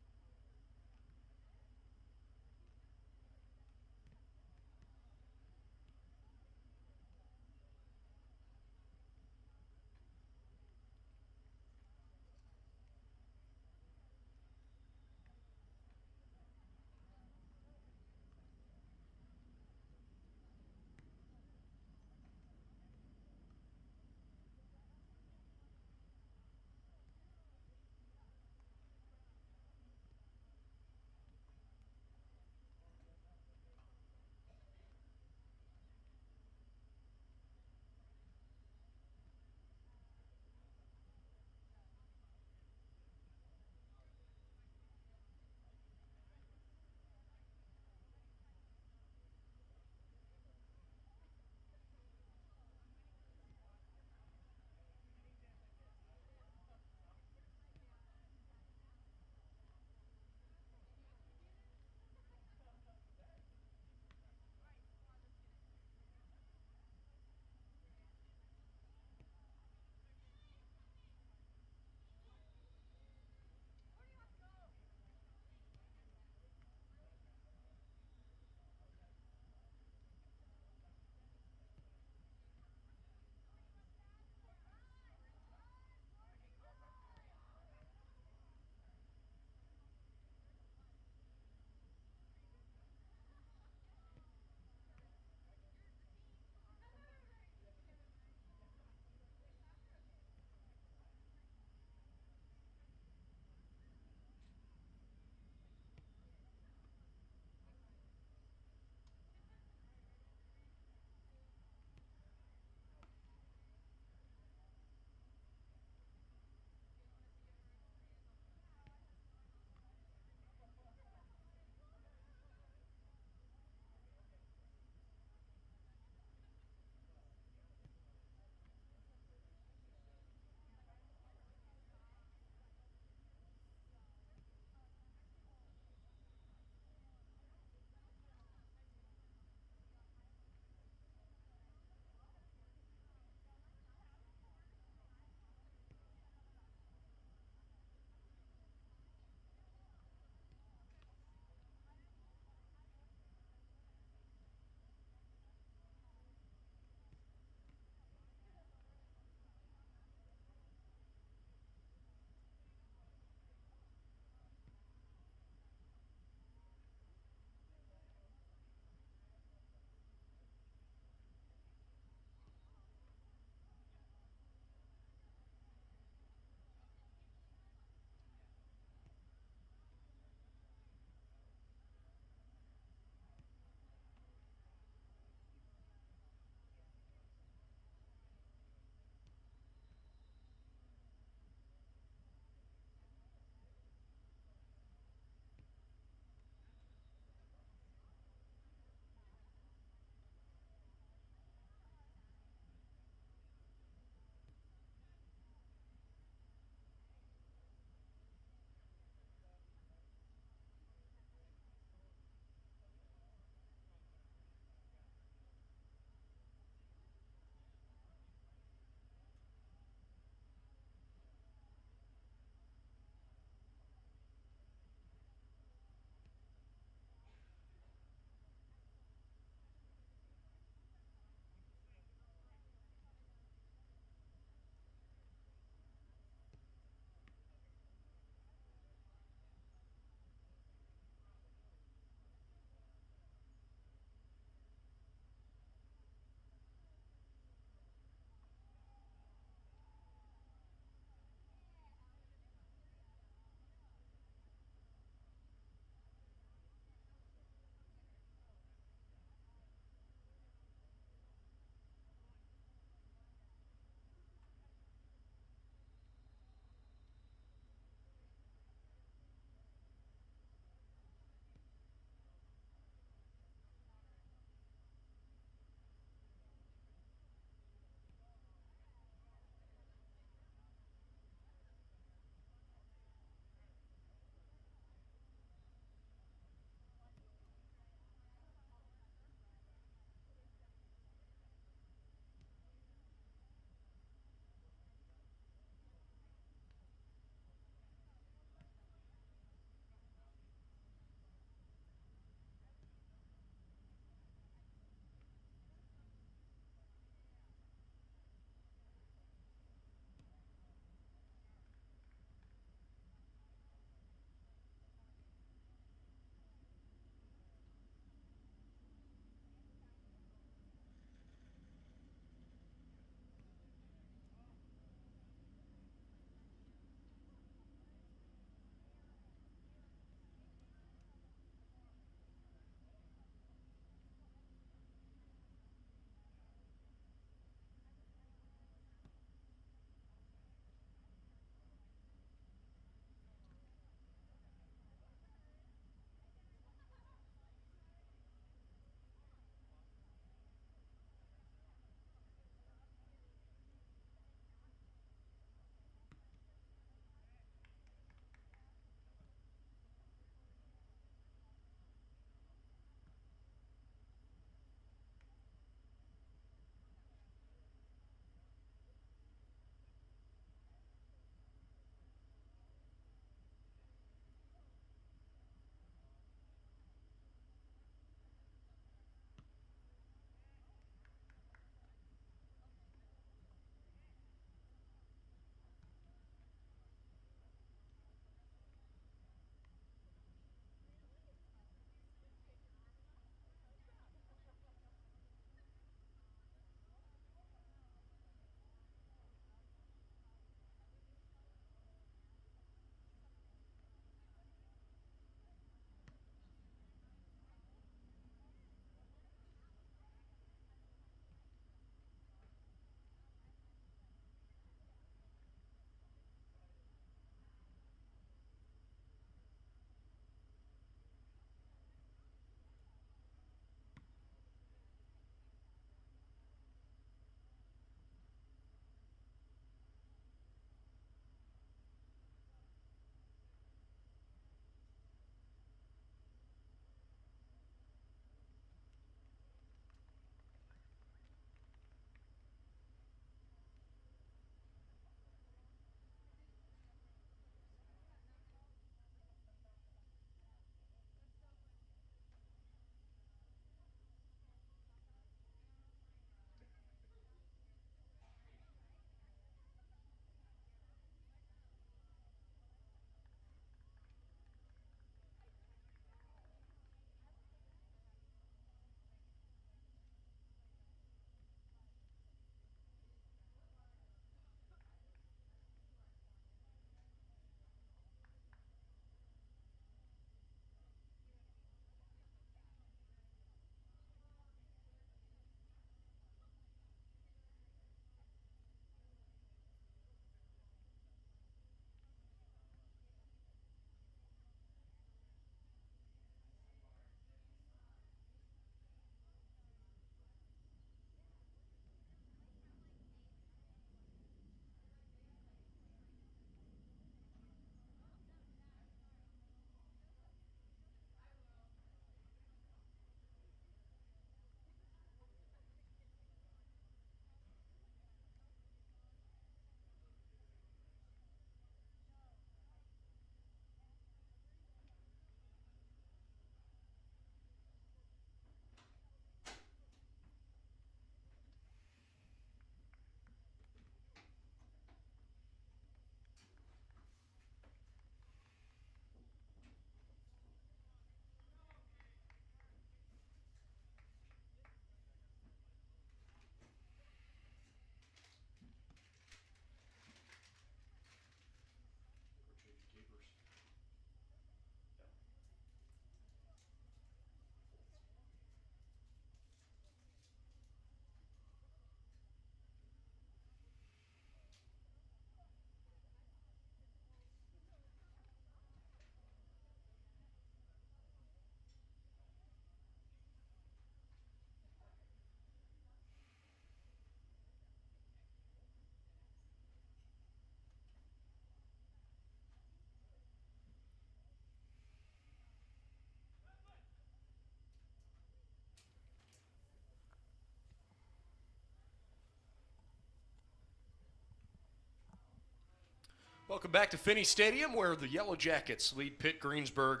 Welcome back to Finnie Stadium, where the Yellow Jackets lead Pitt Greensburg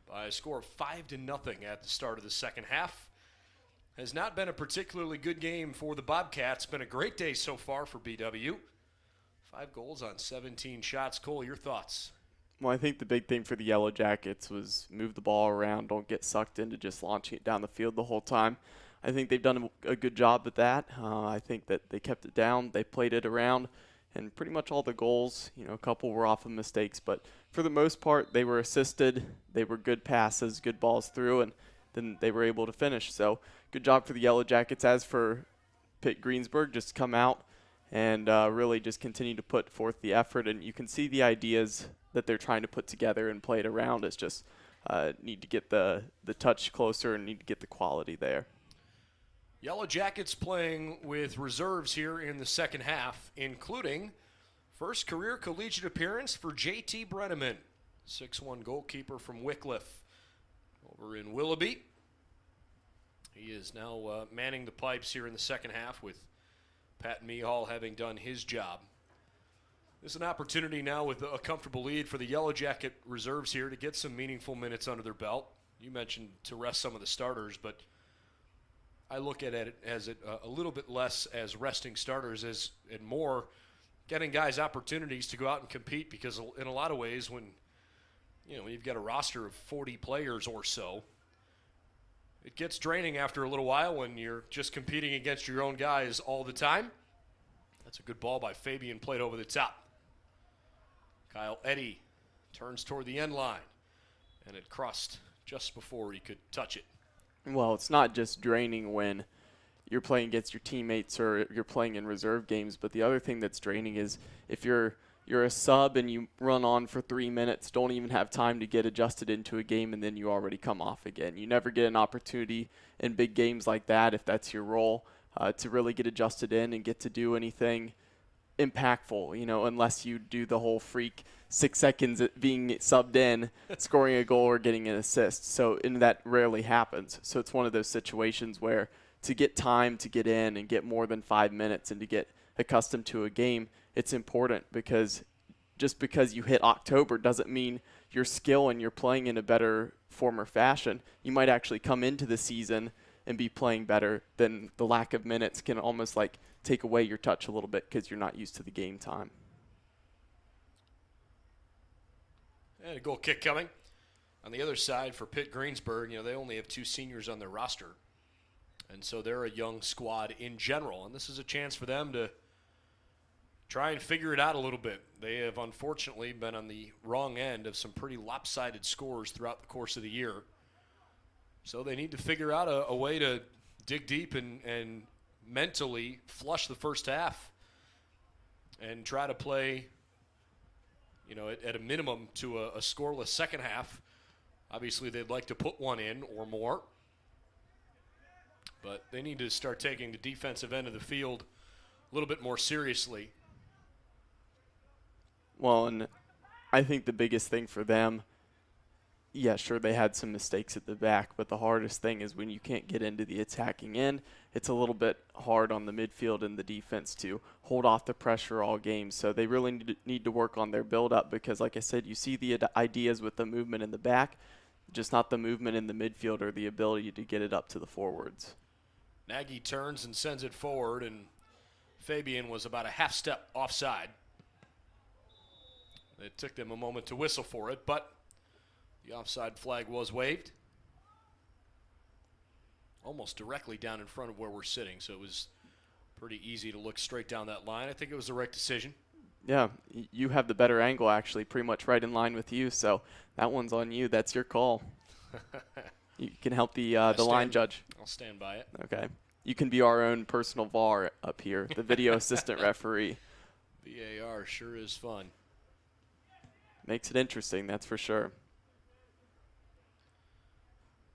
by a score of 5-0 at the start of the second half. Has not been a particularly good game for the Bobcats. Been a great day so far for BW. 5 goals on 17 shots. Cole, your thoughts? Well, I think the big thing for the Yellow Jackets was move the ball around, don't get sucked into just launching it down the field the whole time. I think they've done a good job at that. I think that they kept it down, they played it around, and pretty much all the goals, a couple were off of mistakes, but for the most part, they were assisted, they were good passes, good balls through, and then they were able to finish. So good job for the Yellow Jackets. As for Pitt Greensburg, just come out and really just continue to put forth the effort, and you can see the ideas that they're trying to put together and play it around. It's just need to get the touch closer and need to get the quality there. Yellow Jackets playing with reserves here in the second half, including first career collegiate appearance for J.T. Brenneman, 6'1" goalkeeper from Wycliffe over in Willoughby. He is now manning the pipes here in the second half with Pat Mehall having done his job. This is an opportunity now with a comfortable lead for the Yellow Jacket reserves here to get some meaningful minutes under their belt. You mentioned to rest some of the starters, but I look at it as a little bit less as resting starters and more getting guys opportunities to go out and compete, because in a lot of ways when you've got a roster of 40 players or so, it gets draining after a little while when you're just competing against your own guys all the time. That's a good ball by Fabian, played over the top. Kyle Eddy turns toward the end line, and it crossed just before he could touch it. Well, it's not just draining when you're playing against your teammates or you're playing in reserve games, but the other thing that's draining is if you're a sub and you run on for 3 minutes, don't even have time to get adjusted into a game, and then you already come off again. You never get an opportunity in big games like that, if that's your role, to really get adjusted in and get to do anything impactful, unless you do the whole freak 6 seconds at being subbed in, scoring a goal or getting an assist. And that rarely happens. So it's one of those situations where to get time to get in and get more than 5 minutes and to get accustomed to a game, it's important, because just because you hit October doesn't mean your skill and you're playing in a better form or fashion. You might actually come into the season and be playing better. Then the lack of minutes can almost like take away your touch a little bit because you're not used to the game time. And a goal kick coming. On the other side for Pitt Greensburg, they only have 2 seniors on their roster. And so they're a young squad in general. And this is a chance for them to try and figure it out a little bit. They have unfortunately been on the wrong end of some pretty lopsided scores throughout the course of the year. So they need to figure out a way to dig deep and mentally flush the first half and try to play, at a minimum to a scoreless second half. Obviously, they'd like to put one in or more. But they need to start taking the defensive end of the field a little bit more seriously. Well, and I think the biggest thing for them, yeah, sure, they had some mistakes at the back, but the hardest thing is when you can't get into the attacking end, it's a little bit hard on the midfield and the defense to hold off the pressure all game. So they really need to work on their build-up, because, like I said, you see the ideas with the movement in the back, just not the movement in the midfield or the ability to get it up to the forwards. Nagy turns and sends it forward, and Fabian was about a half step offside. It took them a moment to whistle for it, but the offside flag was waved. Almost directly down in front of where we're sitting, so it was pretty easy to look straight down that line. I think it was the right decision. Yeah, you have the better angle, actually, pretty much right in line with you, so that one's on you. That's your call. You can help the line judge. I'll stand by it. Okay. You can be our own personal VAR up here, the video assistant referee. VAR sure is fun. Makes it interesting, that's for sure.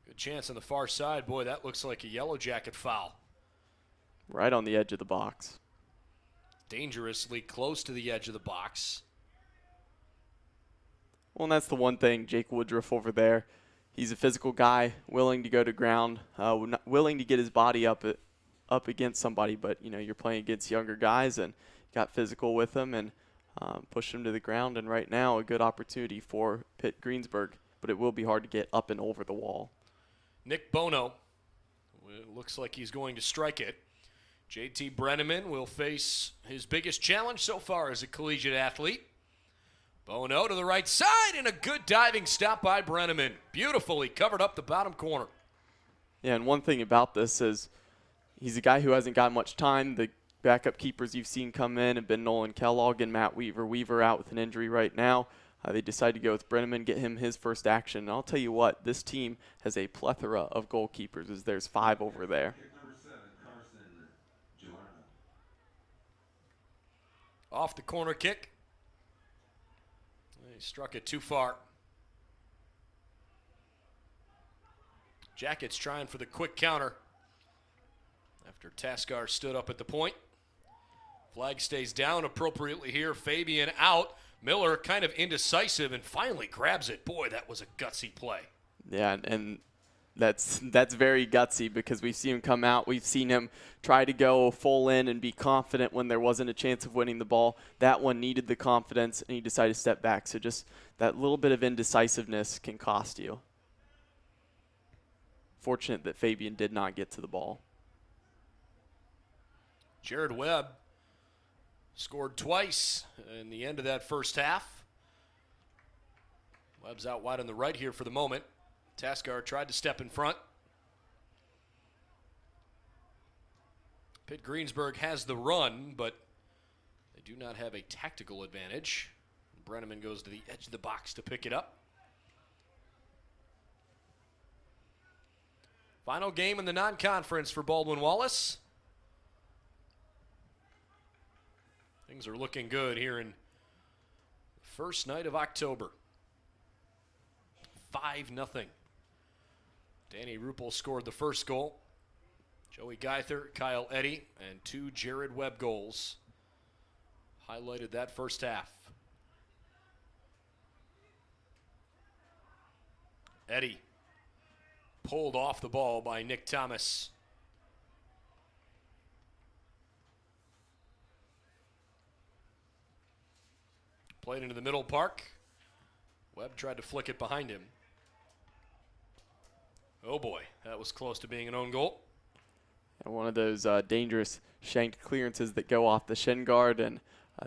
Good chance on the far side. Boy, that looks like a Yellow Jacket foul. Right on the edge of the box. Dangerously close to the edge of the box. Well, and that's the one thing, Jake Woodruff over there. He's a physical guy, willing to go to ground, willing to get his body up against somebody. But, you're playing against younger guys and got physical with them. And pushed him to the ground, and right now a good opportunity for Pitt Greensburg, but it will be hard to get up and over the wall. Nick Bono, looks like he's going to strike it. JT Brenneman will face his biggest challenge so far as a collegiate athlete. Bono to the right side, and a good diving stop by Brenneman. Beautifully covered up the bottom corner. Yeah, and one thing about this is he's a guy who hasn't got much time. The backup keepers you've seen come in have been Nolan Kellogg and Matt Weaver. Weaver out with an injury right now. They decided to go with Brenneman, get him his first action. And I'll tell you what, this team has a plethora of goalkeepers, as there's 5 over there. Off the corner kick. He struck it too far. Jackets trying for the quick counter after Taskar stood up at the point. Flag stays down appropriately here. Fabian out. Miller kind of indecisive and finally grabs it. Boy, that was a gutsy play. Yeah, and that's very gutsy because we've seen him come out. We've seen him try to go full in and be confident when there wasn't a chance of winning the ball. That one needed the confidence, and he decided to step back. So just that little bit of indecisiveness can cost you. Fortunate that Fabian did not get to the ball. Jared Webb scored twice in the end of that first half. Webb's out wide on the right here for the moment. Taskar tried to step in front. Pitt Greensburg has the run, but they do not have a tactical advantage. Brenneman goes to the edge of the box to pick it up. Final game in the non-conference for Baldwin Wallace. Things are looking good here in the first night of October. 5-0. Danny Ruppel scored the first goal. Joey Geither, Kyle Eddy, and 2 Jared Webb goals highlighted that first half. Eddy pulled off the ball by Nick Thomas. Played into the middle park. Webb tried to flick it behind him. Oh boy, that was close to being an own goal. And one of those dangerous shanked clearances that go off the shin guard, and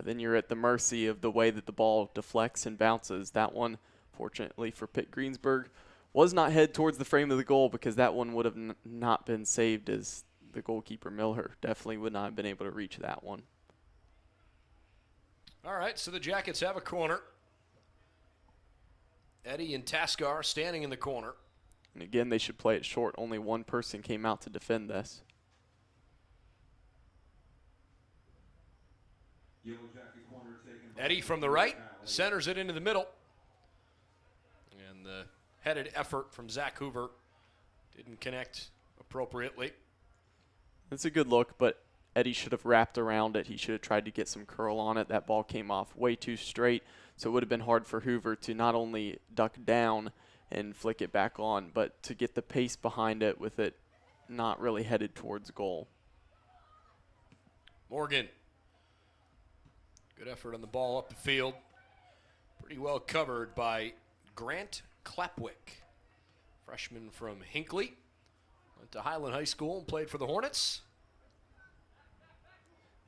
then you're at the mercy of the way that the ball deflects and bounces. That one, fortunately for Pitt Greensburg, was not head towards the frame of the goal because that one would have not been saved, as the goalkeeper Miller definitely would not have been able to reach that one. All right, so the Jackets have a corner. Eddy and Taskar standing in the corner. And again, they should play it short. Only one person came out to defend this. Eddy from the right, centers it into the middle. And the headed effort from Zach Hoover didn't connect appropriately. It's a good look, but Eddy should have wrapped around it. He should have tried to get some curl on it. That ball came off way too straight, so it would have been hard for Hoover to not only duck down and flick it back on, but to get the pace behind it with it not really headed towards goal. Morgan. Good effort on the ball up the field. Pretty well covered by Grant Clapwick, freshman from Hinckley. Went to Highland High School and played for the Hornets.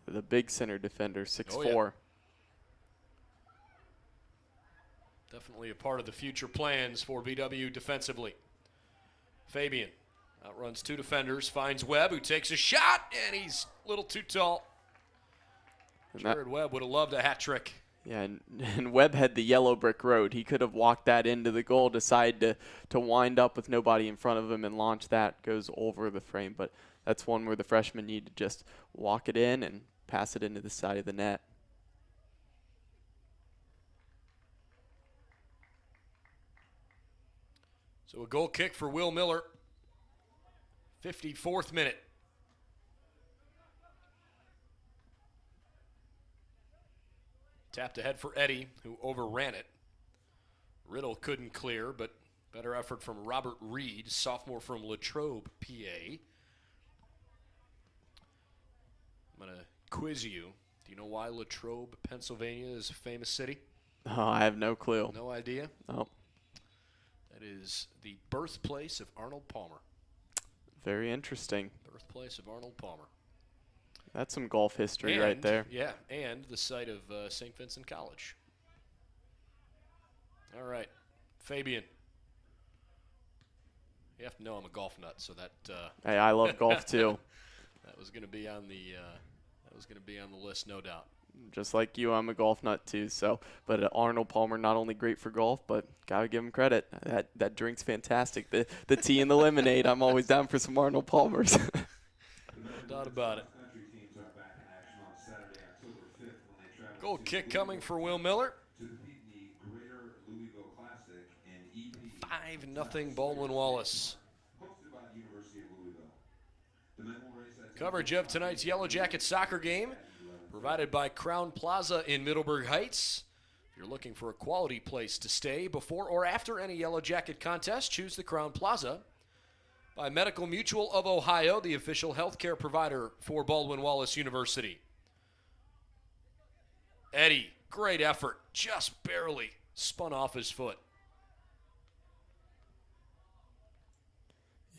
The big center defender, 6'4". Oh, yeah. Definitely a part of the future plans for BW defensively. Fabian outruns 2 defenders, finds Webb, who takes a shot, and he's a little too tall. And Jared Webb would have loved a hat trick. Yeah, and Webb had the yellow brick road. He could have walked that into the goal, decide to wind up with nobody in front of him and launch that. Goes over the frame, but that's one where the freshman need to just walk it in and pass it into the side of the net. So a goal kick for Will Miller. 54th minute. Tapped ahead for Eddy, who overran it. Riddle couldn't clear, but better effort from Robert Reed, sophomore from Latrobe, PA. I'm going to quiz you. Do you know why Latrobe, Pennsylvania is a famous city? Oh, I have no clue. No idea? Oh. That is the birthplace of Arnold Palmer. Very interesting. Birthplace of Arnold Palmer. That's some golf history right there. Yeah, and the site of St. Vincent College. All right, Fabian. You have to know I'm a golf nut, so that. Hey, I love golf too. That was going to be on the. That was going to be on the list, no doubt. Just like you, I'm a golf nut too. So, but Arnold Palmer not only great for golf, but gotta give him credit. That drink's fantastic. The tea and the lemonade. I'm always down for some Arnold Palmers. No doubt about it. Goal kick coming for Will Miller. 5-0 Baldwin Wallace. Coverage of tonight's Yellow Jacket soccer game provided by Crown Plaza in Middleburg Heights. If you're looking for a quality place to stay before or after any Yellow Jacket contest, choose the Crown Plaza. By Medical Mutual of Ohio, the official healthcare provider for Baldwin Wallace University. Eddie, great effort, just barely spun off his foot.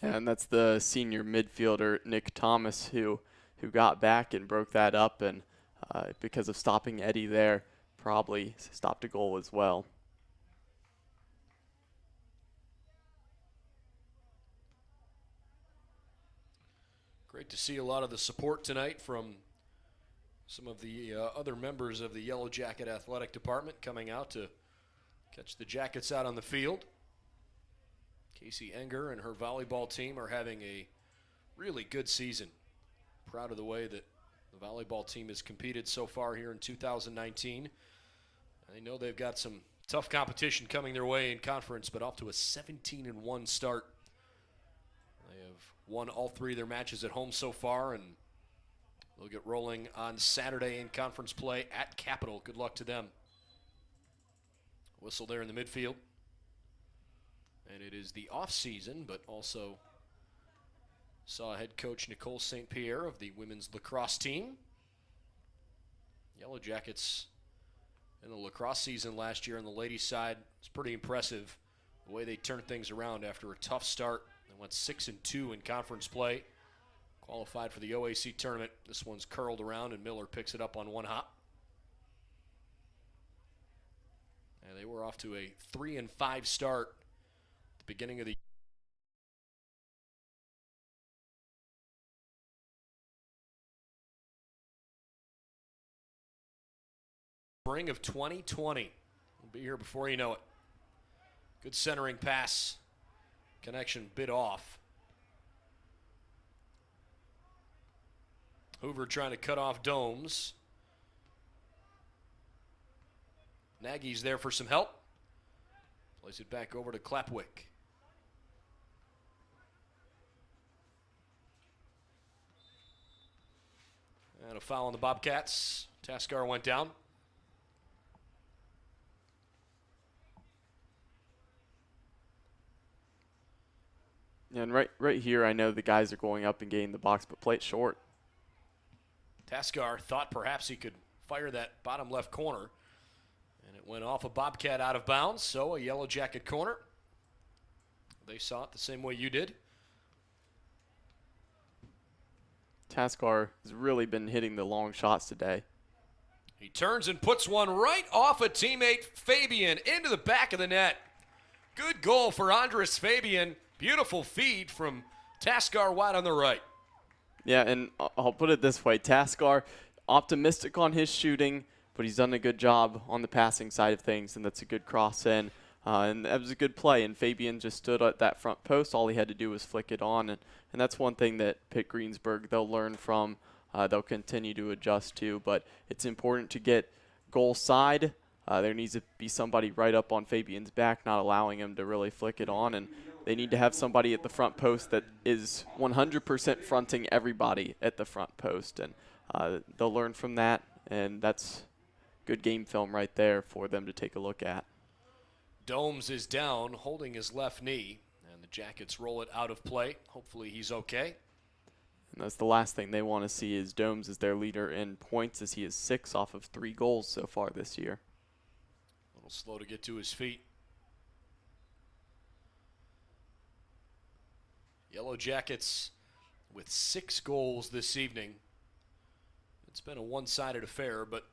Yeah, and that's the senior midfielder, Nick Thomas, who got back and broke that up, and because of stopping Eddie there, probably stopped a goal as well. Great to see a lot of the support tonight from some of the other members of the Yellow Jacket Athletic Department coming out to catch the Jackets out on the field. Casey Enger and her volleyball team are having a really good season. Proud of the way that the volleyball team has competed so far here in 2019. I know they've got some tough competition coming their way in conference, but off to a 17-1 start. They have won all 3 of their matches at home so far, and they'll get rolling on Saturday in conference play at Capital. Good luck to them. Whistle there in the midfield. And it is the off-season, but also saw head coach Nicole St. Pierre of the women's lacrosse team. Yellow Jackets in the lacrosse season last year on the ladies' side was pretty impressive. The way they turned things around after a tough start. They went 6-2 in conference play. Qualified for the OAC tournament. This one's curled around, and Miller picks it up on one hop. And they were off to a 3-5 start at the beginning of the spring of 2020. We'll be here before you know it. Good centering pass. Connection bit off. Hoover trying to cut off Domes. Nagy's there for some help. Plays it back over to Clapwick. And a foul on the Bobcats. Taskar went down. And right here, I know the guys are going up and getting the box, but play it short. Taskar thought perhaps he could fire that bottom left corner, and it went off a Bobcat out of bounds, so a Yellow Jacket corner. They saw it the same way you did. Taskar has really been hitting the long shots today. He turns and puts one right off a teammate, Fabian, into the back of the net. Good goal for Andres Fabian. Beautiful feed from Taskar wide on the right. Yeah, and I'll put it this way. Taskar, optimistic on his shooting, but he's done a good job on the passing side of things, and that's a good cross in. And that was a good play, and Fabian just stood at that front post. All he had to do was flick it on, and that's one thing that Pitt Greensburg, they'll learn from. They'll continue to adjust to, but it's important to get goal side. There needs to be somebody right up on Fabian's back, not allowing him to really flick it on, and they need to have somebody at the front post that is 100% fronting everybody at the front post, and they'll learn from that, and that's good game film right there for them to take a look at. Domes is down, holding his left knee, and the Jackets roll it out of play. Hopefully he's okay. And that's the last thing they want to see is Domes as their leader in points, as he is 6 off of 3 goals so far this year. A little slow to get to his feet. Yellow Jackets with 6 goals this evening. It's been a one-sided affair, but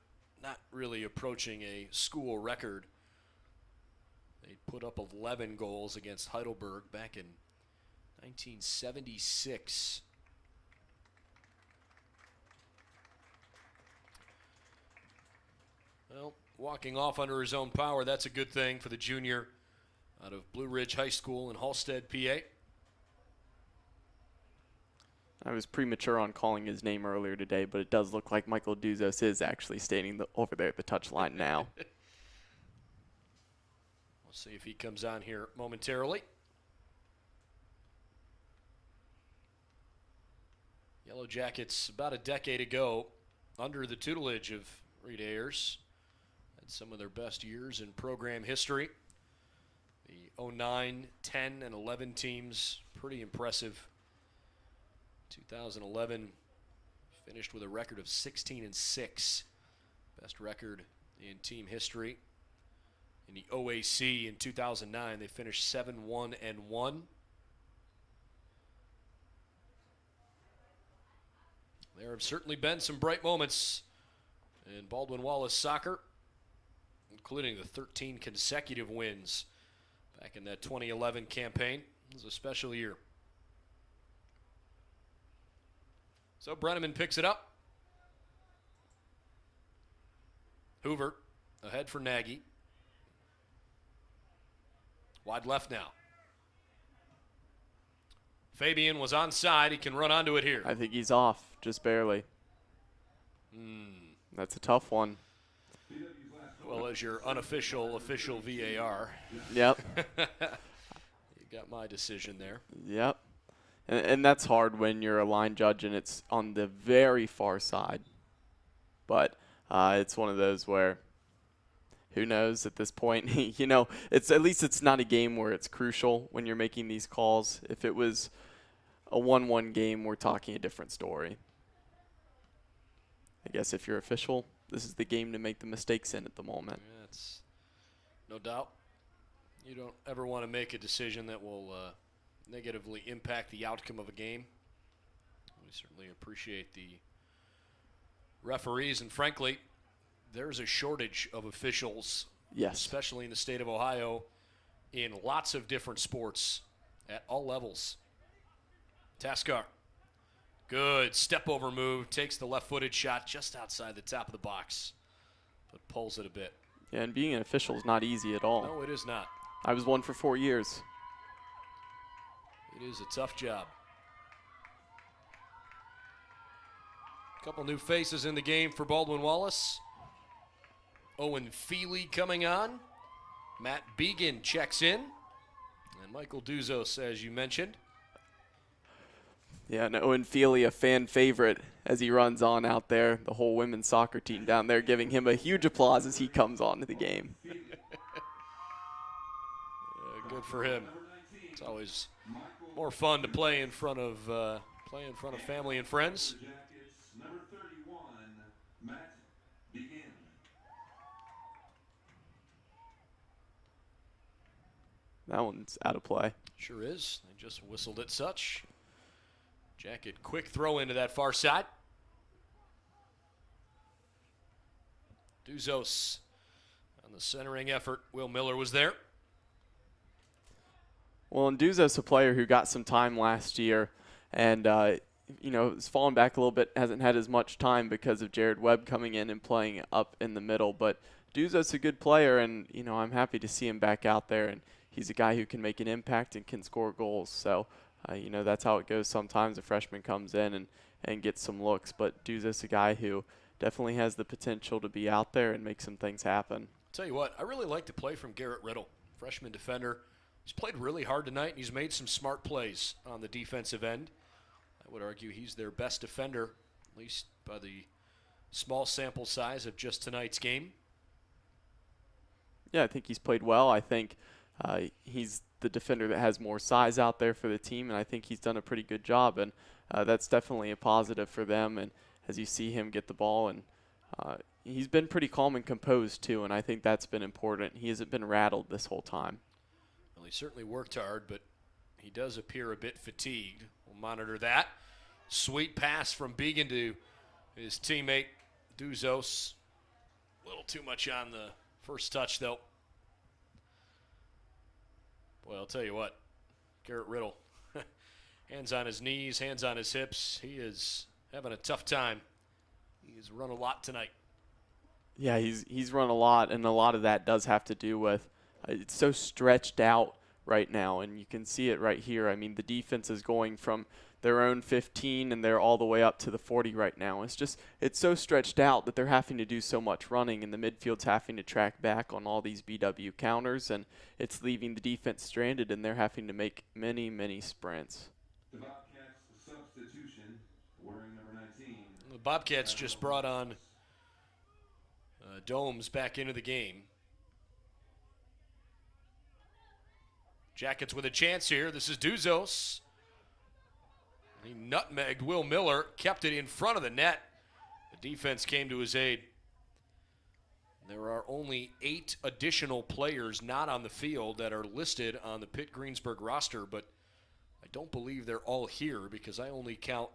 not really approaching a school record. They put up 11 goals against Heidelberg back in 1976. Well, walking off under his own power, that's a good thing for the junior out of Blue Ridge High School in Halstead, PA. I was premature on calling his name earlier today, but it does look like Michael Duzos is actually standing over there at the touchline now. We'll see if he comes on here momentarily. Yellow Jackets, about a decade ago, under the tutelage of Reed Ayers, had some of their best years in program history. The 09, 10, and 11 teams, pretty impressive. 2011 finished with a record of 16-6, best record in team history. In the OAC in 2009, they finished 7-1-1. There have certainly been some bright moments in Baldwin Wallace soccer, including the 13 consecutive wins back in that 2011 campaign. It was a special year. So Brenneman picks it up. Hoover ahead for Nagy. Wide left now. Fabian was onside. He can run onto it here. I think he's off, just barely. That's a tough one. Well, as your unofficial, official VAR. Yep. You got my decision there. Yep. And that's hard when you're a line judge and it's on the very far side. But it's one of those where who knows at this point. You know, it's at least it's not a game where it's crucial when you're making these calls. If it was a 1-1 game, we're talking a different story. I guess if you're official, this is the game to make the mistakes in at the moment. Yeah, it's no doubt. You don't ever want to make a decision that will negatively impact the outcome of a game. We certainly appreciate the referees, and frankly, there's a shortage of officials, yes, especially in the state of Ohio, in lots of different sports at all levels. Taskar, good step-over move, takes the left-footed shot just outside the top of the box, but pulls it a bit. Yeah, and being an official is not easy at all. No, it is not. I was one for 4 years. It is a tough job. A couple new faces in the game for Baldwin Wallace. Owen Feely coming on. Matt Began checks in. And Michael Duzos, as you mentioned. Yeah, and Owen Feely, a fan favorite as he runs on out there. The whole women's soccer team down there giving him a huge applause as he comes on to the game. Good for him. It's always more fun to play in front of family and friends. Number 31, Matt Begin. That one's out of play. Sure is. They just whistled it such. Jacket quick throw into that far side. Duzos on the centering effort. Will Miller was there. Well, and Duzos, a player who got some time last year and, you know, has fallen back a little bit, hasn't had as much time because of Jared Webb coming in and playing up in the middle. But Duzos a good player, and, you know, I'm happy to see him back out there. And he's a guy who can make an impact and can score goals. So, you know, that's how it goes sometimes. A freshman comes in and gets some looks. But Duzos a guy who definitely has the potential to be out there and make some things happen. Tell you what, I really like the play from Garrett Riddle, freshman defender. He's played really hard tonight, and he's made some smart plays on the defensive end. I would argue he's their best defender, at least by the small sample size of just tonight's game. Yeah, I think he's played well. I think he's the defender that has more size out there for the team, and I think he's done a pretty good job, and that's definitely a positive for them. And as you see him get the ball, and he's been pretty calm and composed too, and I think that's been important. He hasn't been rattled this whole time. Well, he certainly worked hard, but he does appear a bit fatigued. We'll monitor that. Sweet pass from Began to his teammate Duzos. A little too much on the first touch, though. Boy, I'll tell you what, Garrett Riddle, hands on his knees, hands on his hips. He is having a tough time. He's run a lot tonight. Yeah, he's run a lot, and a lot of that does have to do with it's so stretched out right now, and you can see it right here. I mean, the defense is going from their own 15, and they're all the way up to the 40 right now. It's so stretched out that they're having to do so much running, and the midfield's having to track back on all these BW counters, and it's leaving the defense stranded, and they're having to make many, many sprints. The Bobcats substitution, wearing number 19. The Bobcats just brought on Domes back into the game. Jackets with a chance here. This is Duzos. He nutmegged Will Miller, kept it in front of the net. The defense came to his aid. There are only 8 additional players not on the field that are listed on the Pitt Greensburg roster, but I don't believe they're all here because I only count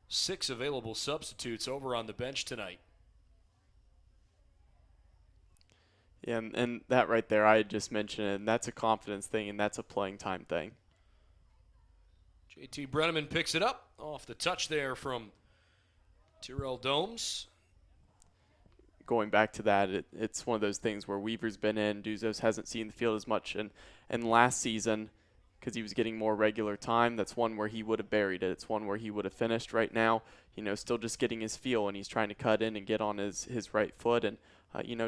6 available substitutes over on the bench tonight. Yeah, and that right there, I had just mentioned it, and that's a confidence thing, and that's a playing time thing. JT Brenneman picks it up off the touch there from Tyrell Domes. Going back to that, it's one of those things where Weaver's been in, Duzos hasn't seen the field as much, and last season, because he was getting more regular time, that's one where he would have buried it. It's one where he would have finished. Right now, still just getting his feel, and he's trying to cut in and get on his right foot, and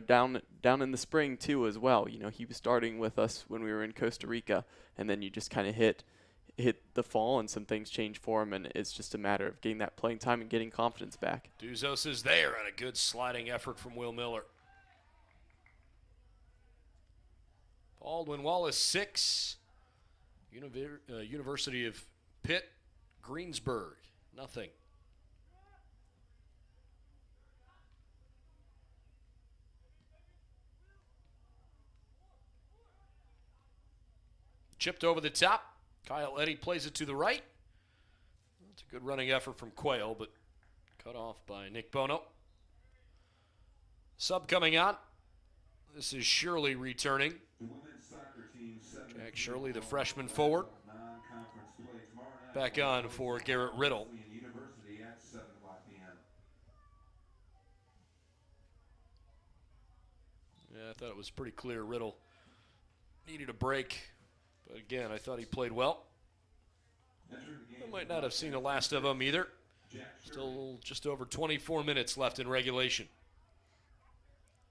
down in the spring too as well. He was starting with us when we were in Costa Rica, and then you just kind of hit the fall, and some things change for him, and it's just a matter of getting that playing time and getting confidence back. Duzos is there, and a good sliding effort from Will Miller. Baldwin Wallace 6, University of Pitt, Greensburg, nothing. Chipped over the top. Kyle Eddy plays it to the right. It's a good running effort from Quayle, but cut off by Nick Bono. Sub coming on. This is Shirley returning. Jack Shirley, the freshman forward. Back on for Garrett Riddle. Yeah, I thought it was pretty clear Riddle needed a break. But again, I thought he played well. I might not have seen the last of him either. Still just over 24 minutes left in regulation.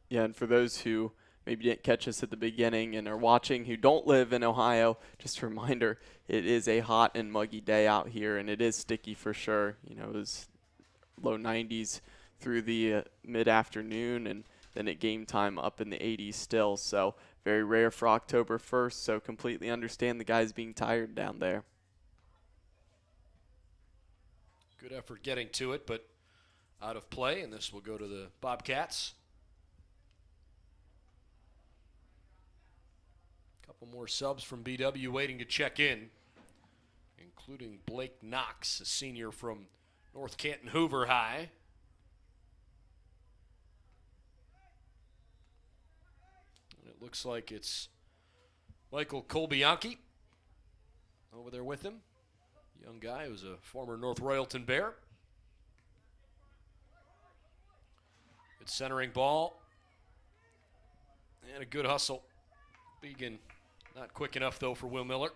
Yeah, and for those who maybe didn't catch us at the beginning and are watching who don't live in Ohio, just a reminder, it is a hot and muggy day out here, and it is sticky for sure. It was low 90s through the mid-afternoon, and then at game time up in the 80s still. So very rare for October 1st, so completely understand the guys being tired down there. Good effort getting to it, but out of play, and this will go to the Bobcats. Couple more subs from BW waiting to check in, including Blake Knox, a senior from North Canton Hoover High. And it looks like it's Michael Colbianchi over there with him. Young guy who's a former North Royalton Bear. Good centering ball. And a good hustle. Began not quick enough, though, for Will Miller.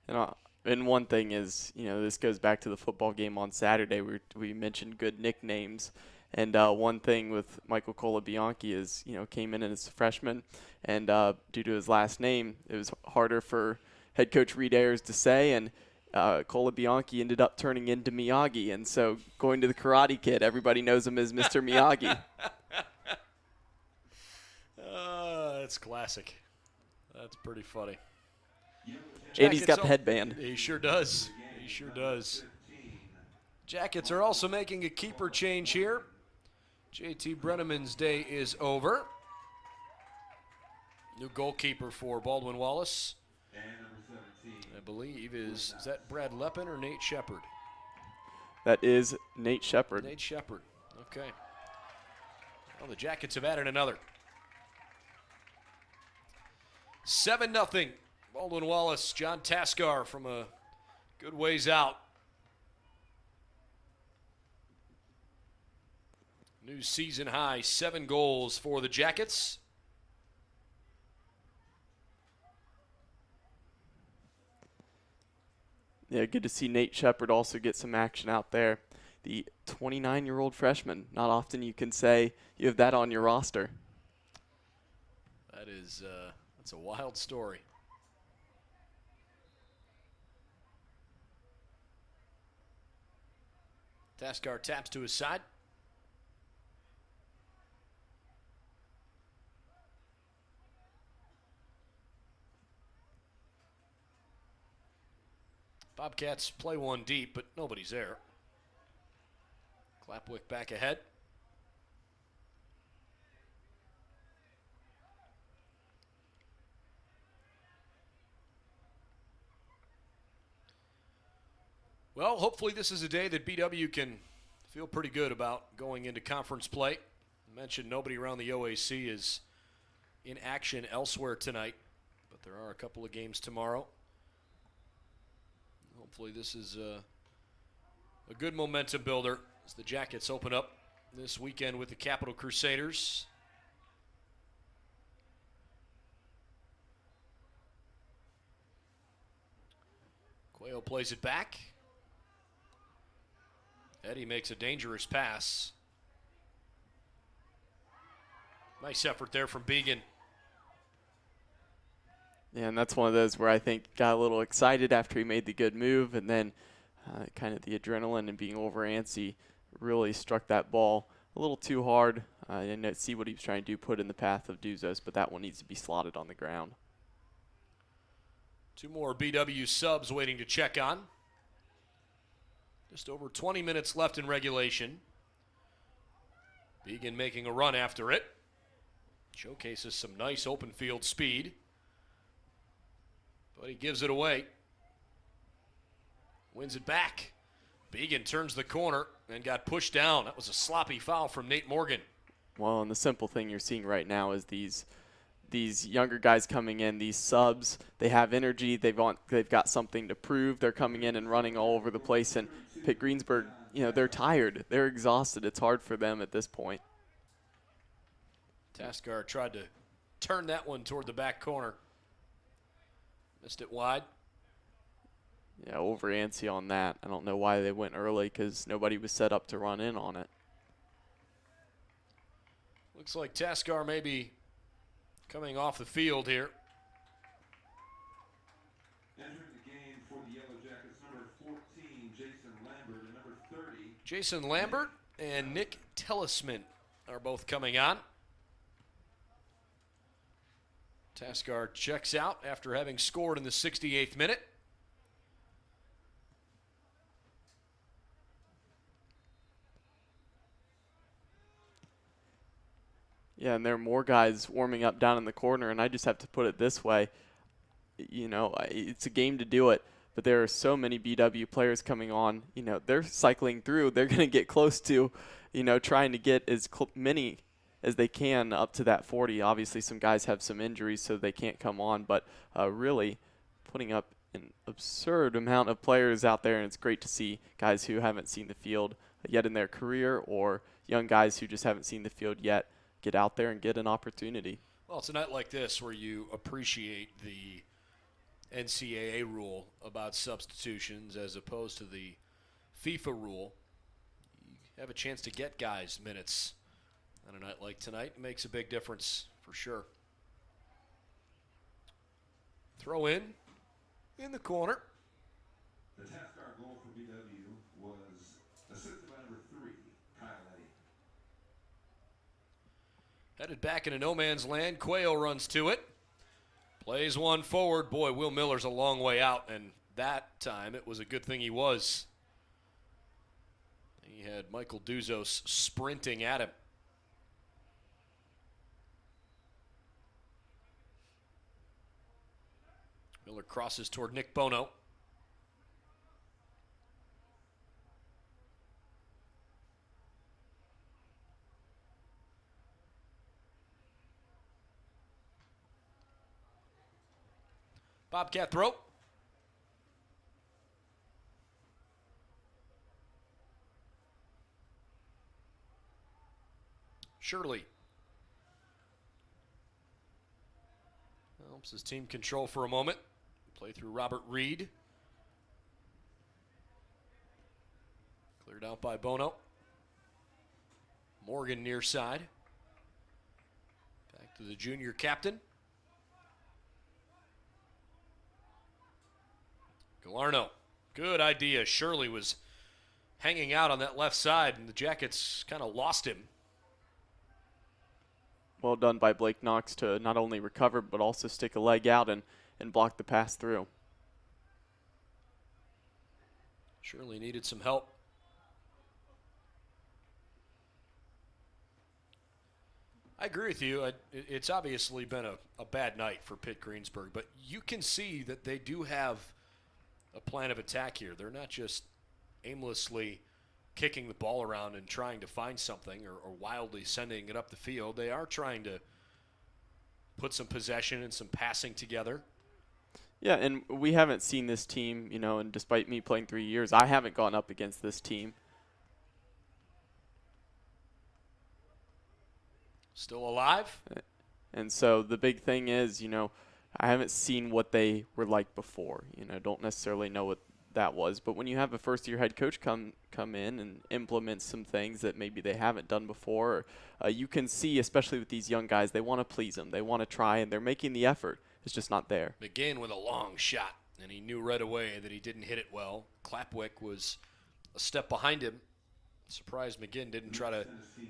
And one thing is, this goes back to the football game on Saturday. We mentioned good nicknames. And one thing with Michael Colabianchi is, came in as a freshman, and due to his last name, it was harder for head coach Reed Ayers to say, and Colabianchi ended up turning into Miyagi. And so going to the Karate Kid, everybody knows him as Mr. Miyagi. That's classic. That's pretty funny. And he's got Jackets the headband. He sure does. He sure does. Jackets are also making a keeper change here. JT Brenneman's day is over. New goalkeeper for Baldwin Wallace, I believe, is that Brad Leppin or Nate Shepard? That is Nate Shepard. Nate Shepard. Okay. Well, the Jackets have added another. 7-0. Baldwin Wallace, John Taskar from a good ways out. New season high, 7 goals for the Jackets. Yeah, good to see Nate Shepard also get some action out there. The 29-year-old freshman. Not often you can say you have that on your roster. That is, that's a wild story. Taskar taps to his side. Bobcats play one deep, but nobody's there. Clapwick back ahead. Well, hopefully this is a day that BW can feel pretty good about going into conference play. I mentioned nobody around the OAC is in action elsewhere tonight, but there are a couple of games tomorrow. Hopefully this is a good momentum builder as the Jackets open up this weekend with the Capital Crusaders. Cuello plays it back. Eddie makes a dangerous pass. Nice effort there from Began. Yeah, and that's one of those where I think got a little excited after he made the good move, and then kind of the adrenaline and being over antsy really struck that ball a little too hard. I didn't see what he was trying to do, put in the path of Duzos, but that one needs to be slotted on the ground. 2 more BW subs waiting to check on. Just over 20 minutes left in regulation. Began making a run after it. Showcases some nice open field speed. But he gives it away. Wins it back. Began turns the corner and got pushed down. That was a sloppy foul from Nate Morgan. Well, and the simple thing you're seeing right now is these younger guys coming in, these subs, they have energy, they've got something to prove. They're coming in and running all over the place, and Pitt Greensburg, they're tired. They're exhausted. It's hard for them at this point. Taskar tried to turn that one toward the back corner. Missed it wide. Yeah, over antsy on that. I don't know why they went early because nobody was set up to run in on it. Looks like Taskar may be coming off the field here. Entering the game for the Yellow Jackets, number 14, Jason Lambert, and number 30. Jason Lambert and Nick Tellisman are both coming on. Taskar checks out after having scored in the 68th minute. Yeah, and there are more guys warming up down in the corner, and I just have to put it this way. It's a game to do it, but there are so many BW players coming on. They're cycling through. They're going to get close to, trying to get as many as they can up to that 40. Obviously, some guys have some injuries, so they can't come on, but really putting up an absurd amount of players out there, and it's great to see guys who haven't seen the field yet in their career or young guys who just haven't seen the field yet get out there and get an opportunity. Well, it's a night like this where you appreciate the NCAA rule about substitutions as opposed to the FIFA rule. You have a chance to get guys minutes on a night like tonight. It makes a big difference for sure. Throw in the corner. The Taskar goal for BW was assisted by number 3, Kyle Eddy. Headed back into no man's land. Quayle runs to it. Plays one forward. Boy, Will Miller's a long way out, and that time it was a good thing he was. He had Michael Duzos sprinting at him. Miller crosses toward Nick Bono. Bobcat throw. Shirley helps his team control for a moment. Play through Robert Reed. Cleared out by Bono. Morgan near side. Back to the junior captain. Galarno. Good idea. Shirley was hanging out on that left side, and the Jackets kind of lost him. Well done by Blake Knox to not only recover but also stick a leg out and block the pass through. Shirley needed some help. I agree with you. It's obviously been a bad night for Pitt Greensburg, but you can see that they do have a plan of attack here. They're not just aimlessly kicking the ball around and trying to find something or wildly sending it up the field. They are trying to put some possession and some passing together. Yeah, and we haven't seen this team, you know, and despite me playing 3 years, I haven't gone up against this team. Still alive? And so the big thing is, you know, I haven't seen what they were like before. You know, don't necessarily know what that was. But when you have a first-year head coach come in and implement some things that maybe they haven't done before, you can see, especially with these young guys, they want to please them. They want to try, and they're making the effort. It's just not there. McGinn with a long shot, and he knew right away that he didn't hit it well. Clapwick was a step behind him. Surprised McGinn didn't try to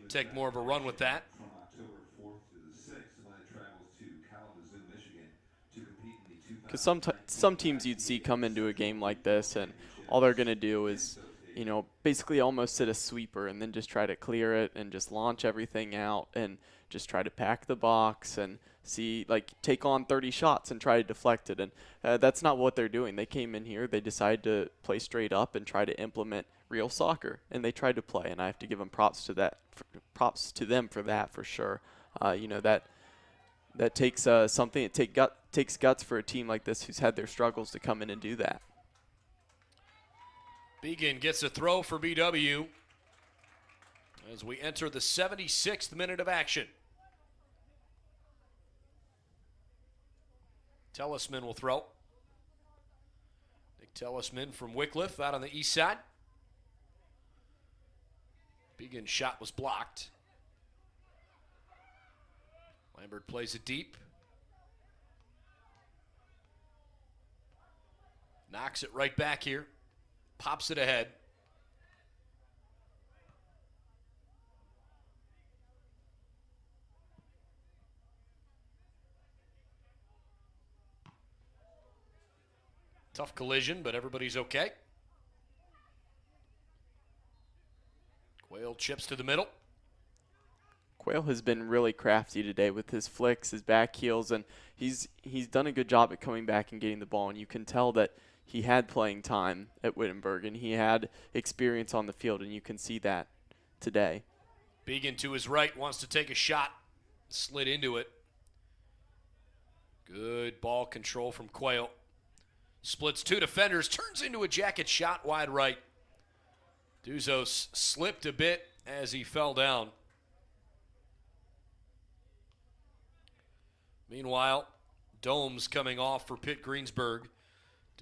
take more of a run with that. From October 4th to the 6th, when it travels to Kalamazoo, Michigan, to compete in the Because some teams you'd see come into a game like this, and all they're going to do is, you know, basically almost sit a sweeper and then just try to clear it and just launch everything out and just try to pack the box and see, like, take on 30 shots and try to deflect it. And that's not what they're doing. They came in here, they decided to play straight up and try to implement real soccer, and they tried to play. And I have to give them props to that, props to them for that for sure. You know, that takes something. It takes guts for a team like this who's had their struggles to come in and do that. Began gets a throw for BW as we enter the 76th minute of action. Tellisman will throw. Nick Tellisman from Wycliffe out on the east side. Began's shot was blocked. Lambert plays it deep. Knocks it right back here. Pops it ahead. Tough collision, but everybody's okay. Quayle chips to the middle. Quayle has been really crafty today with his flicks, his back heels, and he's done a good job at coming back and getting the ball. And you can tell that he had playing time at Wittenberg, and he had experience on the field, and you can see that today. Began to his right, wants to take a shot. Slid into it. Good ball control from Quayle. Splits two defenders, turns into a jacket shot wide right. Duzos slipped a bit as he fell down. Meanwhile, Domes coming off for Pitt Greensburg.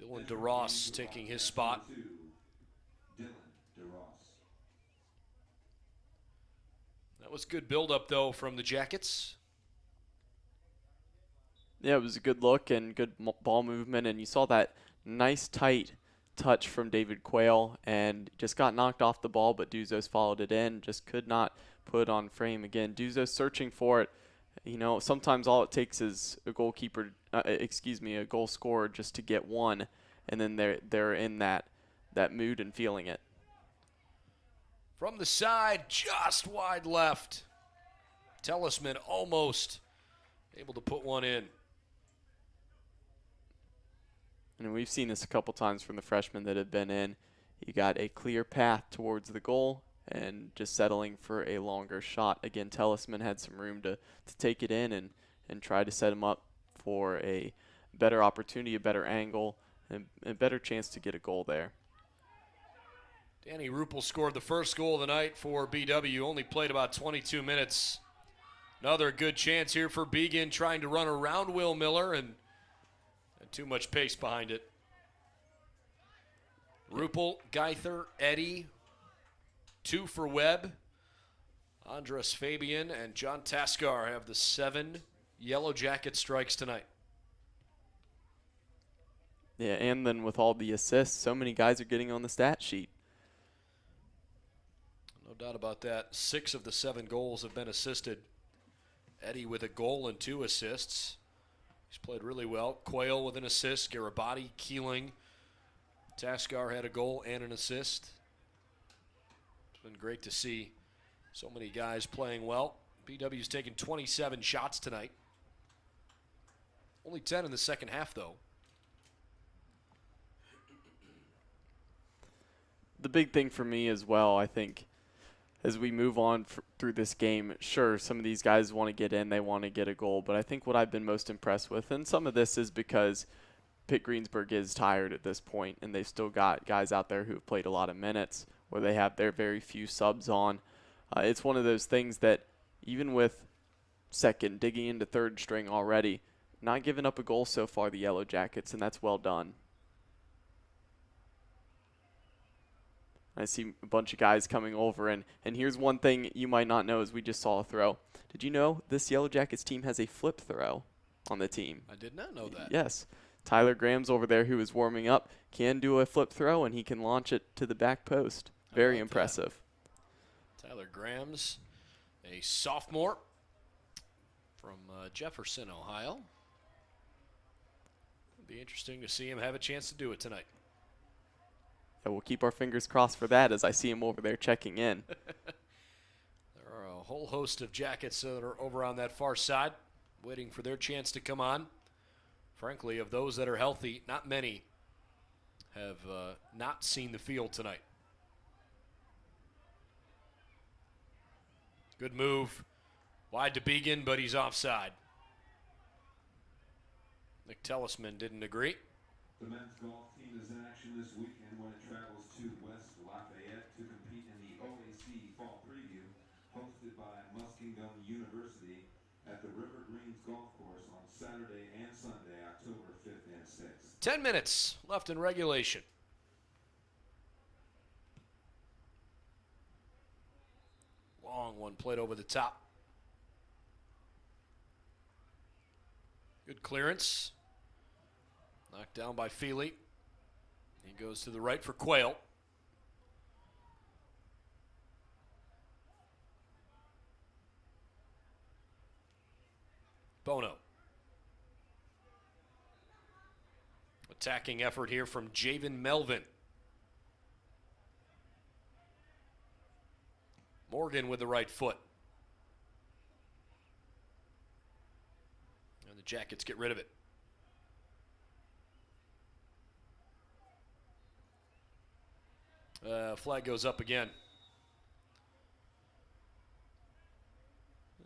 Dylan DeRoss taking his spot. That was good build-up, though, from the Jackets. Yeah, it was a good look and good ball movement, and you saw that nice tight touch from David Quayle and just got knocked off the ball, but Duzos followed it in, just could not put on frame again. Duzo searching for it. You know, sometimes all it takes is a goalkeeper, a goal scorer just to get one, and then they're in that mood and feeling it. From the side, just wide left. Tellisman almost able to put one in. And we've seen this a couple times from the freshmen that have been in. You got a clear path towards the goal and just settling for a longer shot. Again, Tellisman had some room to take it in and try to set him up for a better opportunity, a better angle, and a better chance to get a goal there. Danny Ruppel scored the first goal of the night for BW, only played about 22 minutes. Another good chance here for Began, trying to run around Will Miller and too much pace behind it. Ruppel, Geither, Eddy, 2 for Webb. Andres Fabian and John Taskar have the 7 Yellow Jacket strikes tonight. Yeah, and then with all the assists, so many guys are getting on the stat sheet. No doubt about that. 6 of the 7 goals have been assisted. Eddy with a goal and 2 assists. He's played really well. Quayle with an assist. Garibati, Keeling. Taskar had a goal and an assist. It's been great to see so many guys playing well. BW's taken 27 shots tonight. Only 10 in the second half, though. The big thing for me as well, I think, as we move on through this game, sure, some of these guys want to get in, they want to get a goal, but I think what I've been most impressed with, and some of this is because Pitt Greensburg is tired at this point, and they've still got guys out there who have played a lot of minutes, where they have their very few subs on. It's one of those things that even with second, digging into third string already, not giving up a goal so far, the Yellow Jackets, and that's well done. I see a bunch of guys coming over, and here's one thing you might not know as we just saw a throw. Did you know this Yellow Jackets team has a flip throw on the team? I did not know that. Yes. Tyler Graham's over there, who is warming up, can do a flip throw, and he can launch it to the back post. Very impressive. Tyler Graham's a sophomore from Jefferson, Ohio. It'll be interesting to see him have a chance to do it tonight. Yeah, we'll keep our fingers crossed for that as I see him over there checking in. There are a whole host of Jackets that are over on that far side, waiting for their chance to come on. Frankly, of those that are healthy, not many have not seen the field tonight. Good move. Wide to Began, but he's offside. Nick Tellisman didn't agree. The men's golf team is in action this weekend when it travels to West Lafayette to compete in the OAC Fall Preview, hosted by Muskingum University at the River Greens Golf Course on Saturday and Sunday, October 5th and 6th. 10 minutes left in regulation. Long one played over the top. Good clearance. Knocked down by Feely. He goes to the right for Quayle. Bono. Attacking effort here from Javen Melvin. Morgan with the right foot. And the Jackets get rid of it. Flag goes up again.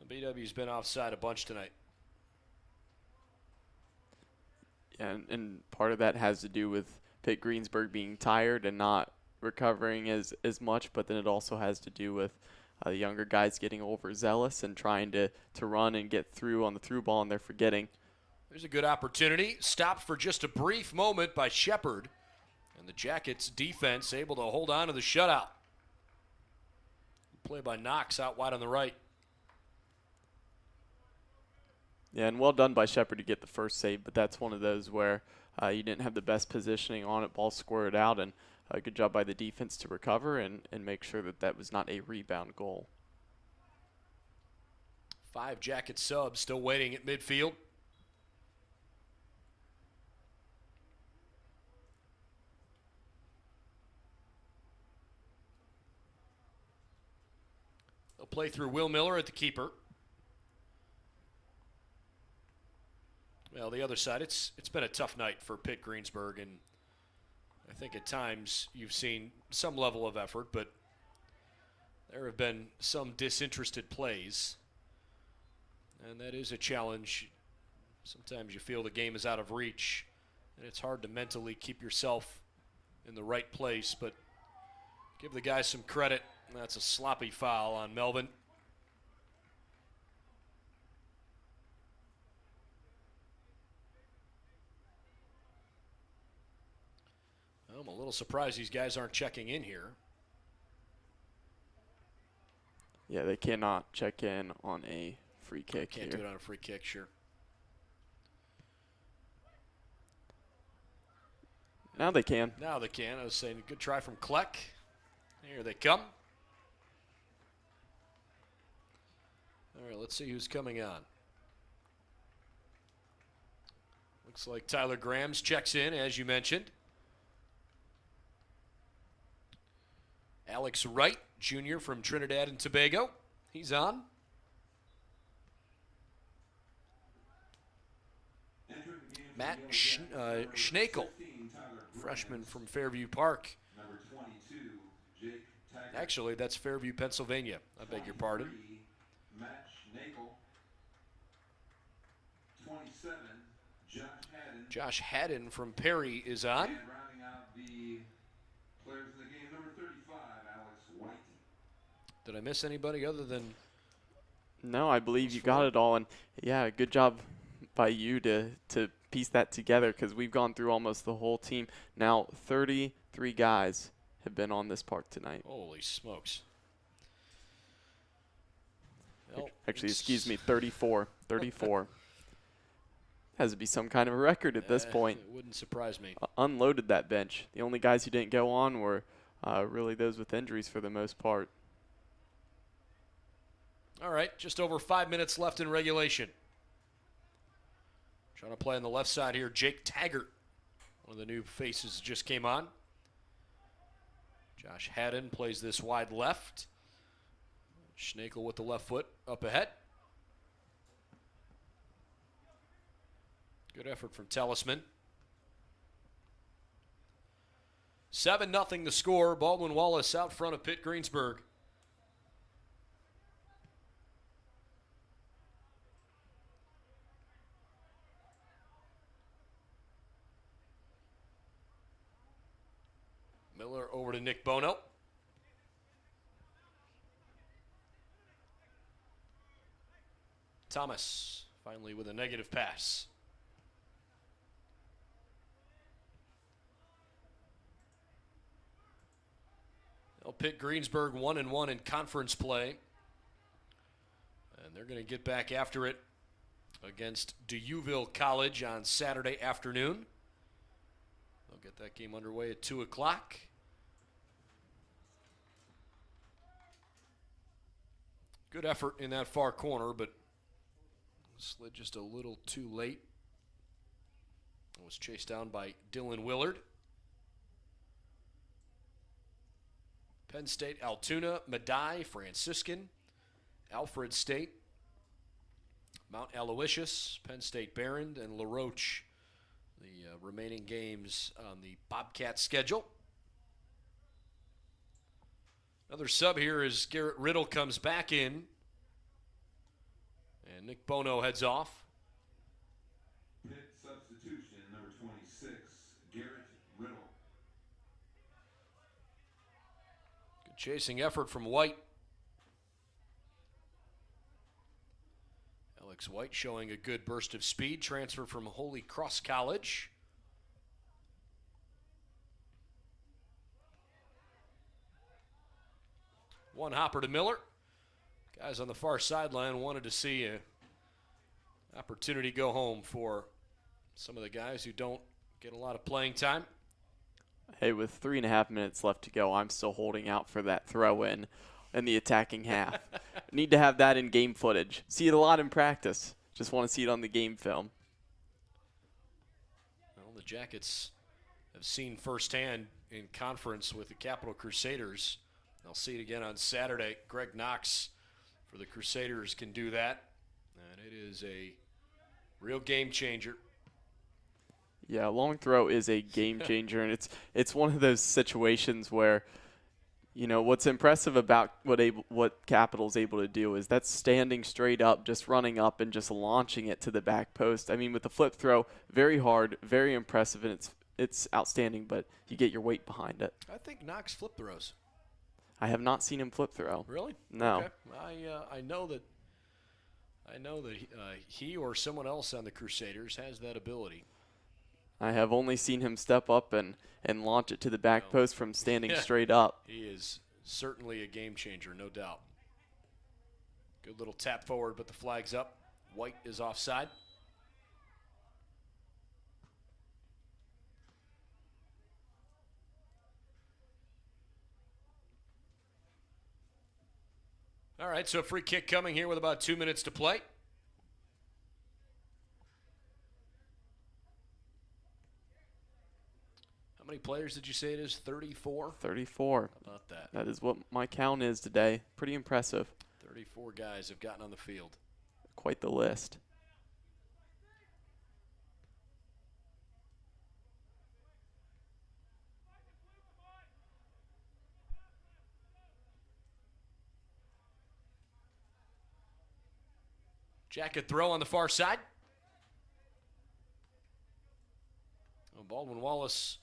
BW's been offside a bunch tonight. Yeah, and part of that has to do with Pitt Greensburg being tired and not recovering as much, but then it also has to do with the younger guys getting overzealous and trying to run and get through on the through ball, and they're forgetting. There's a good opportunity. Stopped for just a brief moment by Shepard. And the Jackets defense able to hold on to the shutout. Play by Knox out wide on the right. Yeah, and well done by Shepard to get the first save, but that's one of those where you didn't have the best positioning on it. Ball squared out, and a good job by the defense to recover and make sure that that was not a rebound goal. 5 Jacket subs still waiting at midfield. They'll play through Will Miller at the keeper. Well, the other side, it's been a tough night for Pitt Greensburg, and I think at times you've seen some level of effort, but there have been some disinterested plays, and that is a challenge. Sometimes you feel the game is out of reach, and it's hard to mentally keep yourself in the right place, but give the guys some credit. That's a sloppy foul on Melvin. I'm a little surprised these guys aren't checking in here. Yeah, they cannot check in on a free kick Can't here. do it on a free kick, sure. Now they can. Now they can. I was saying, good try from Kleck. Here they come. All right, let's see who's coming on. Looks like Tyler Grams checks in, as you mentioned. Alex Wright, Jr. from Trinidad and Tobago. He's on. Matt Schnakel, freshman from Fairview Park. Actually, that's Fairview, Pennsylvania. I beg your pardon. Matt Schnakel. 27, Josh Haddon from Perry is on. And rounding out the players in the game, number 35, Alex White. Did I miss anybody other than... No, I believe you got it all. And, yeah, good job by you to piece that together, because we've gone through almost the whole team. Now 33 guys have been on this park tonight. Holy smokes. Well, Actually, excuse me, 34. 34. Has to be some kind of a record at this point. It wouldn't surprise me. Unloaded that bench. The only guys who didn't go on were really those with injuries for the most part. All right, just over 5 minutes left in regulation. Trying to play on the left side here, Jake Taggart. One of the new faces just came on. Josh Haddon plays this wide left. Schnakel with the left foot up ahead. Good effort from Talisman. 7-0 the score. Baldwin Wallace out front of Pitt Greensburg. Miller over to Nick Bono. Thomas finally with a negative pass. Well, Pitt Greensburg 1-1 in conference play. And they're going to get back after it against Deauville College on Saturday afternoon. They'll get that game underway at 2 o'clock. Good effort in that far corner, but slid just a little too late. It was chased down by Dylan Willard. Penn State, Altoona, Medaille, Franciscan, Alfred State, Mount Aloysius, Penn State Behrend, and LaRoche. The remaining games on the Bobcat schedule. Another sub here as Garrett Riddle comes back in. And Nick Bono heads off. Pitt substitution, number 26, Garrett Riddle. Good chasing effort from White. Alex White showing a good burst of speed. Transfer from Holy Cross College. One hopper to Miller. Guys on the far sideline wanted to see an opportunity go home for some of the guys who don't get a lot of playing time. Hey, with 3.5 minutes left to go, I'm still holding out for that throw-in the attacking half. Need to have that in game footage. See it a lot in practice. Just want to see it on the game film. Well, the Jackets have seen firsthand in conference with the Capital Crusaders. They'll see it again on Saturday. Greg Knox for the Crusaders can do that. And it is a real game changer. Yeah, long throw is a game changer, and it's one of those situations where, you know, what's impressive about what Capital's able to do is that's standing straight up, just running up and just launching it to the back post. I mean, with the flip throw, very hard, very impressive, and it's outstanding, but you get your weight behind it. I think Knox flip throws. I have not seen him flip throw. Really? No. Okay. I know that he or someone else on the Crusaders has that ability. I have only seen him step up and launch it to the back post from standing straight up. He is certainly a game changer, no doubt. Good little tap forward, but the flag's up. White is offside. All right, so a free kick coming here with about 2 minutes to play. How many players did you say it is? 34? 34. How about that? That is what my count is today. Pretty impressive. 34 guys have gotten on the field. Quite the list. Jacket throw on the far side. Well, Baldwin Wallace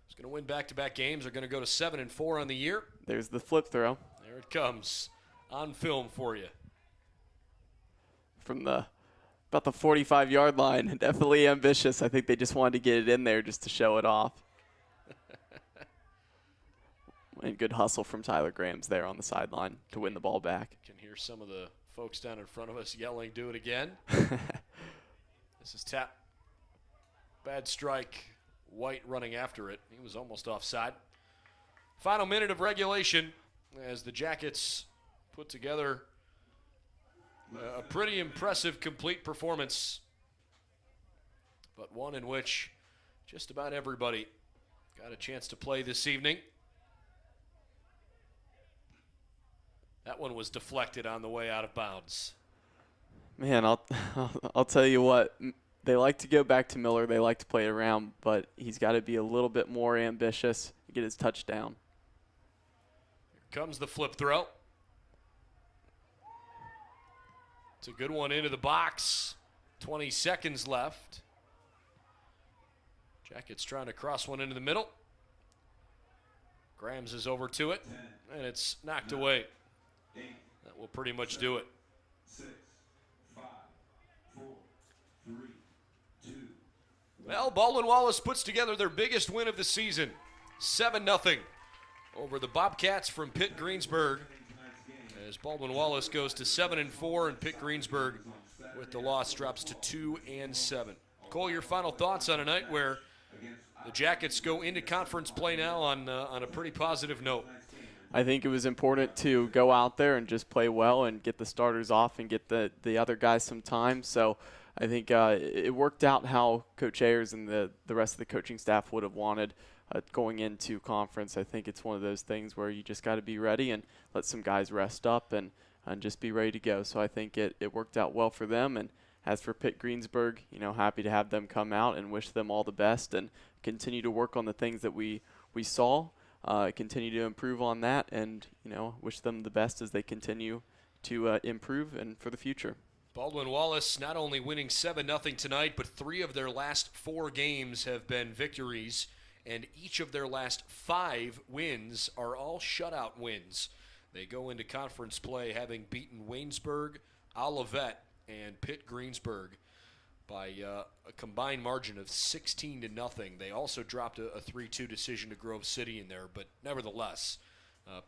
is going to win back-to-back games. They're going to go to 7-4 on the year. There's the flip throw. There it comes on film for you. From about the 45-yard line. Definitely ambitious. I think they just wanted to get it in there just to show it off. And good hustle from Tyler Grahams there on the sideline to win the ball back. Can hear some of the folks down in front of us yelling, "Do it again." This is tap. Bad strike. White running after it. He was almost offside. Final minute of regulation as the Jackets put together a pretty impressive complete performance, but one in which just about everybody got a chance to play this evening. That one was deflected on the way out of bounds. Man, I'll tell you what. They like to go back to Miller. They like to play it around, but he's got to be a little bit more ambitious to get his touchdown. Here comes the flip throw. It's a good one into the box. 20 seconds left. Jackets trying to cross one into the middle. Grahams is over to it, and it's knocked away. That will pretty much do it. 6, 5, 4, 3, 2. Well, Baldwin Wallace puts together their biggest win of the season. 7-0 over the Bobcats from Pitt Greensburg. As Baldwin Wallace goes to 7-4 and Pitt Greensburg with the loss drops to 2-7. Cole, your final thoughts on a night where the Jackets go into conference play now on a pretty positive note. I think it was important to go out there and just play well and get the starters off and get the other guys some time. So I think it worked out how Coach Ayers and the rest of the coaching staff would have wanted going into conference. I think it's one of those things where you just got to be ready and let some guys rest up and just be ready to go. So I think it worked out well for them. And as for Pitt Greensburg, happy to have them come out and wish them all the best and continue to work on the things that we saw. Continue to improve on that and, wish them the best as they continue to improve and for the future. Baldwin Wallace not only winning 7-0 tonight, but 3 of their last 4 games have been victories, and each of their last 5 wins are all shutout wins. They go into conference play having beaten Waynesburg, Olivet, and Pitt Greensburg by a combined margin of 16-0. They also dropped a 3-2 decision to Grove City in there, but nevertheless,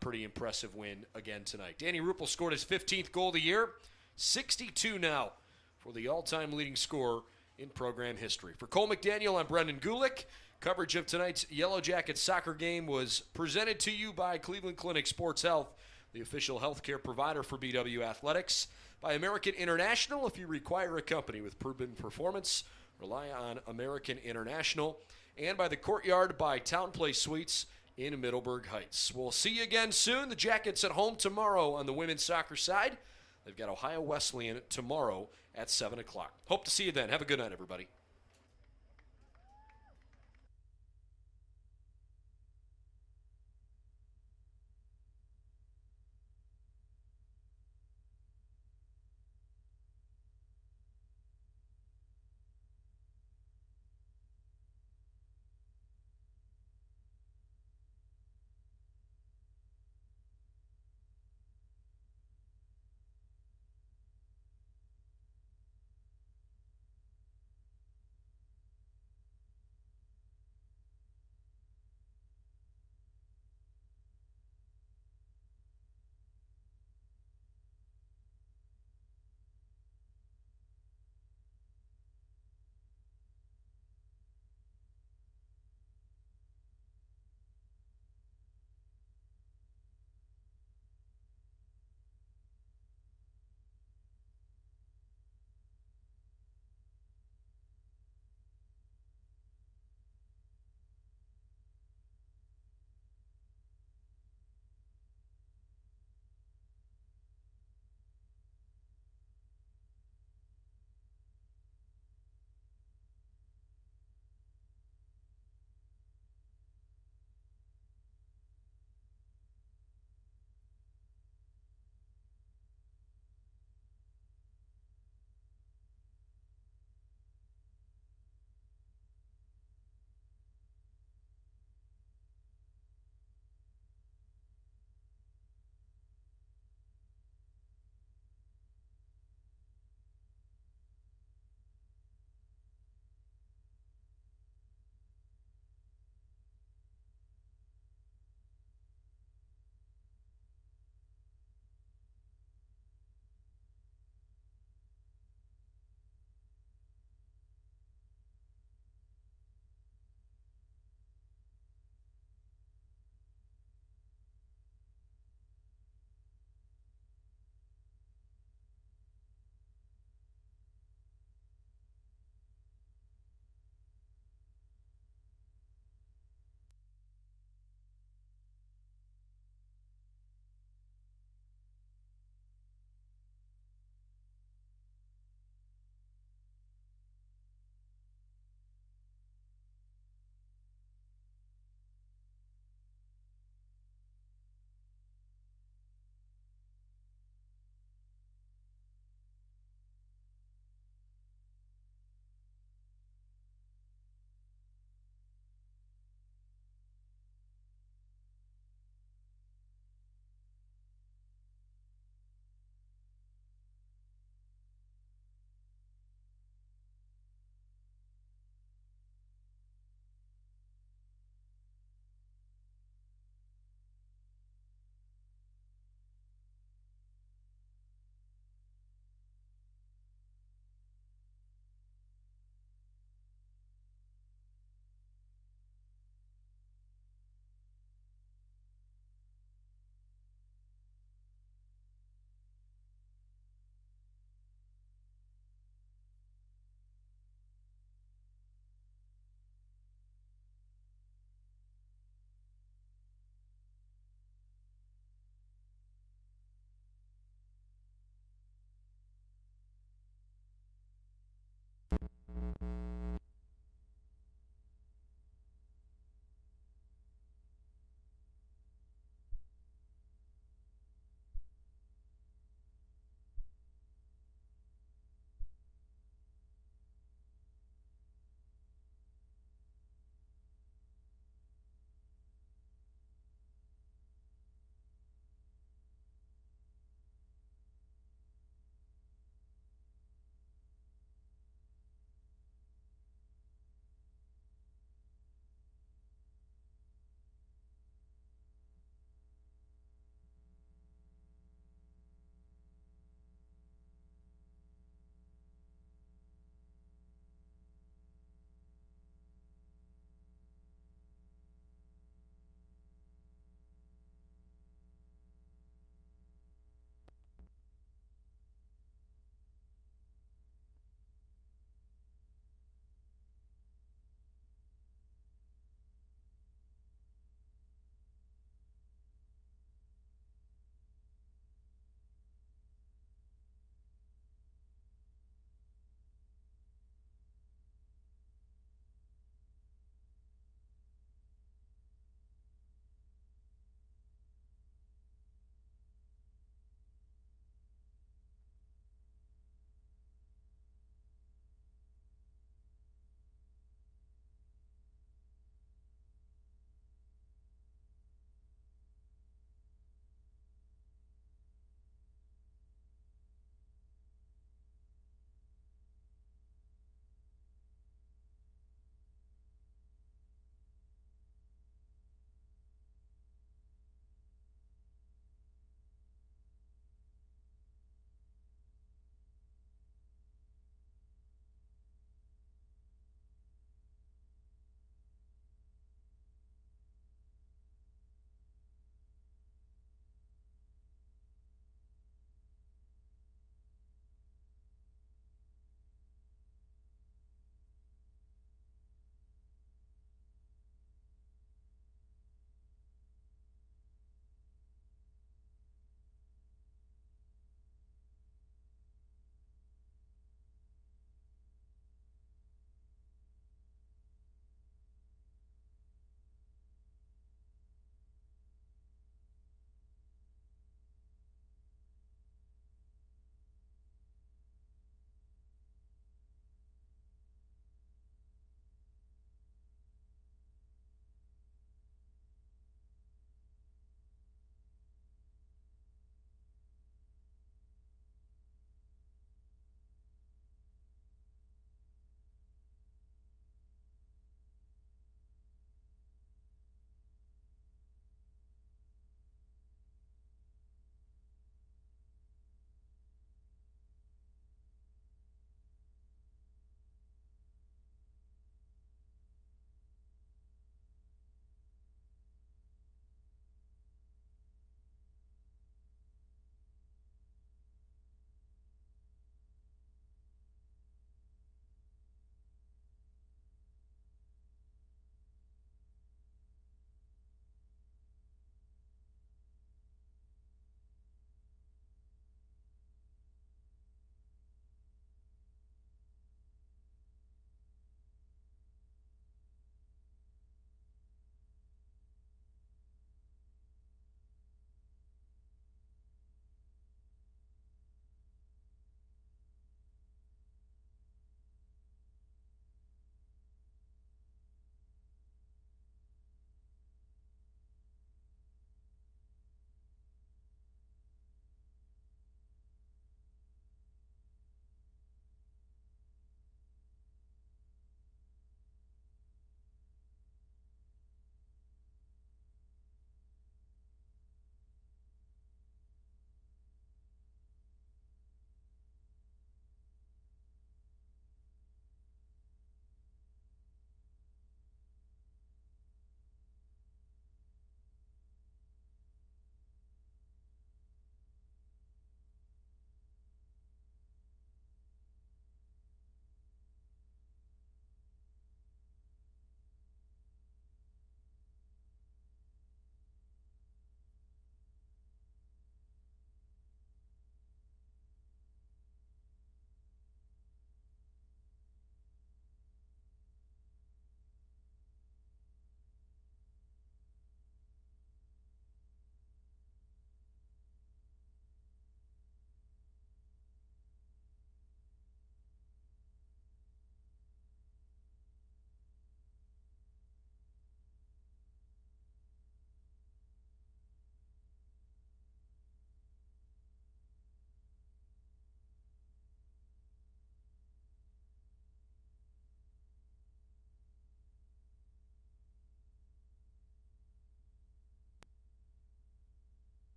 pretty impressive win again tonight. Danny Ruppel scored his 15th goal of the year, 62 now for the all-time leading scorer in program history. For Cole McDaniel, I'm Brendan Gulick. Coverage of tonight's Yellow Jackets soccer game was presented to you by Cleveland Clinic Sports Health. the official healthcare provider for BW Athletics. By American International, if you require a company with proven performance, rely on American International. And by the Courtyard by Town Place Suites in Middleburg Heights. We'll see you again soon. The Jackets at home tomorrow on the women's soccer side. They've got Ohio Wesleyan tomorrow at 7 o'clock. Hope to see you then. Have a good night, everybody.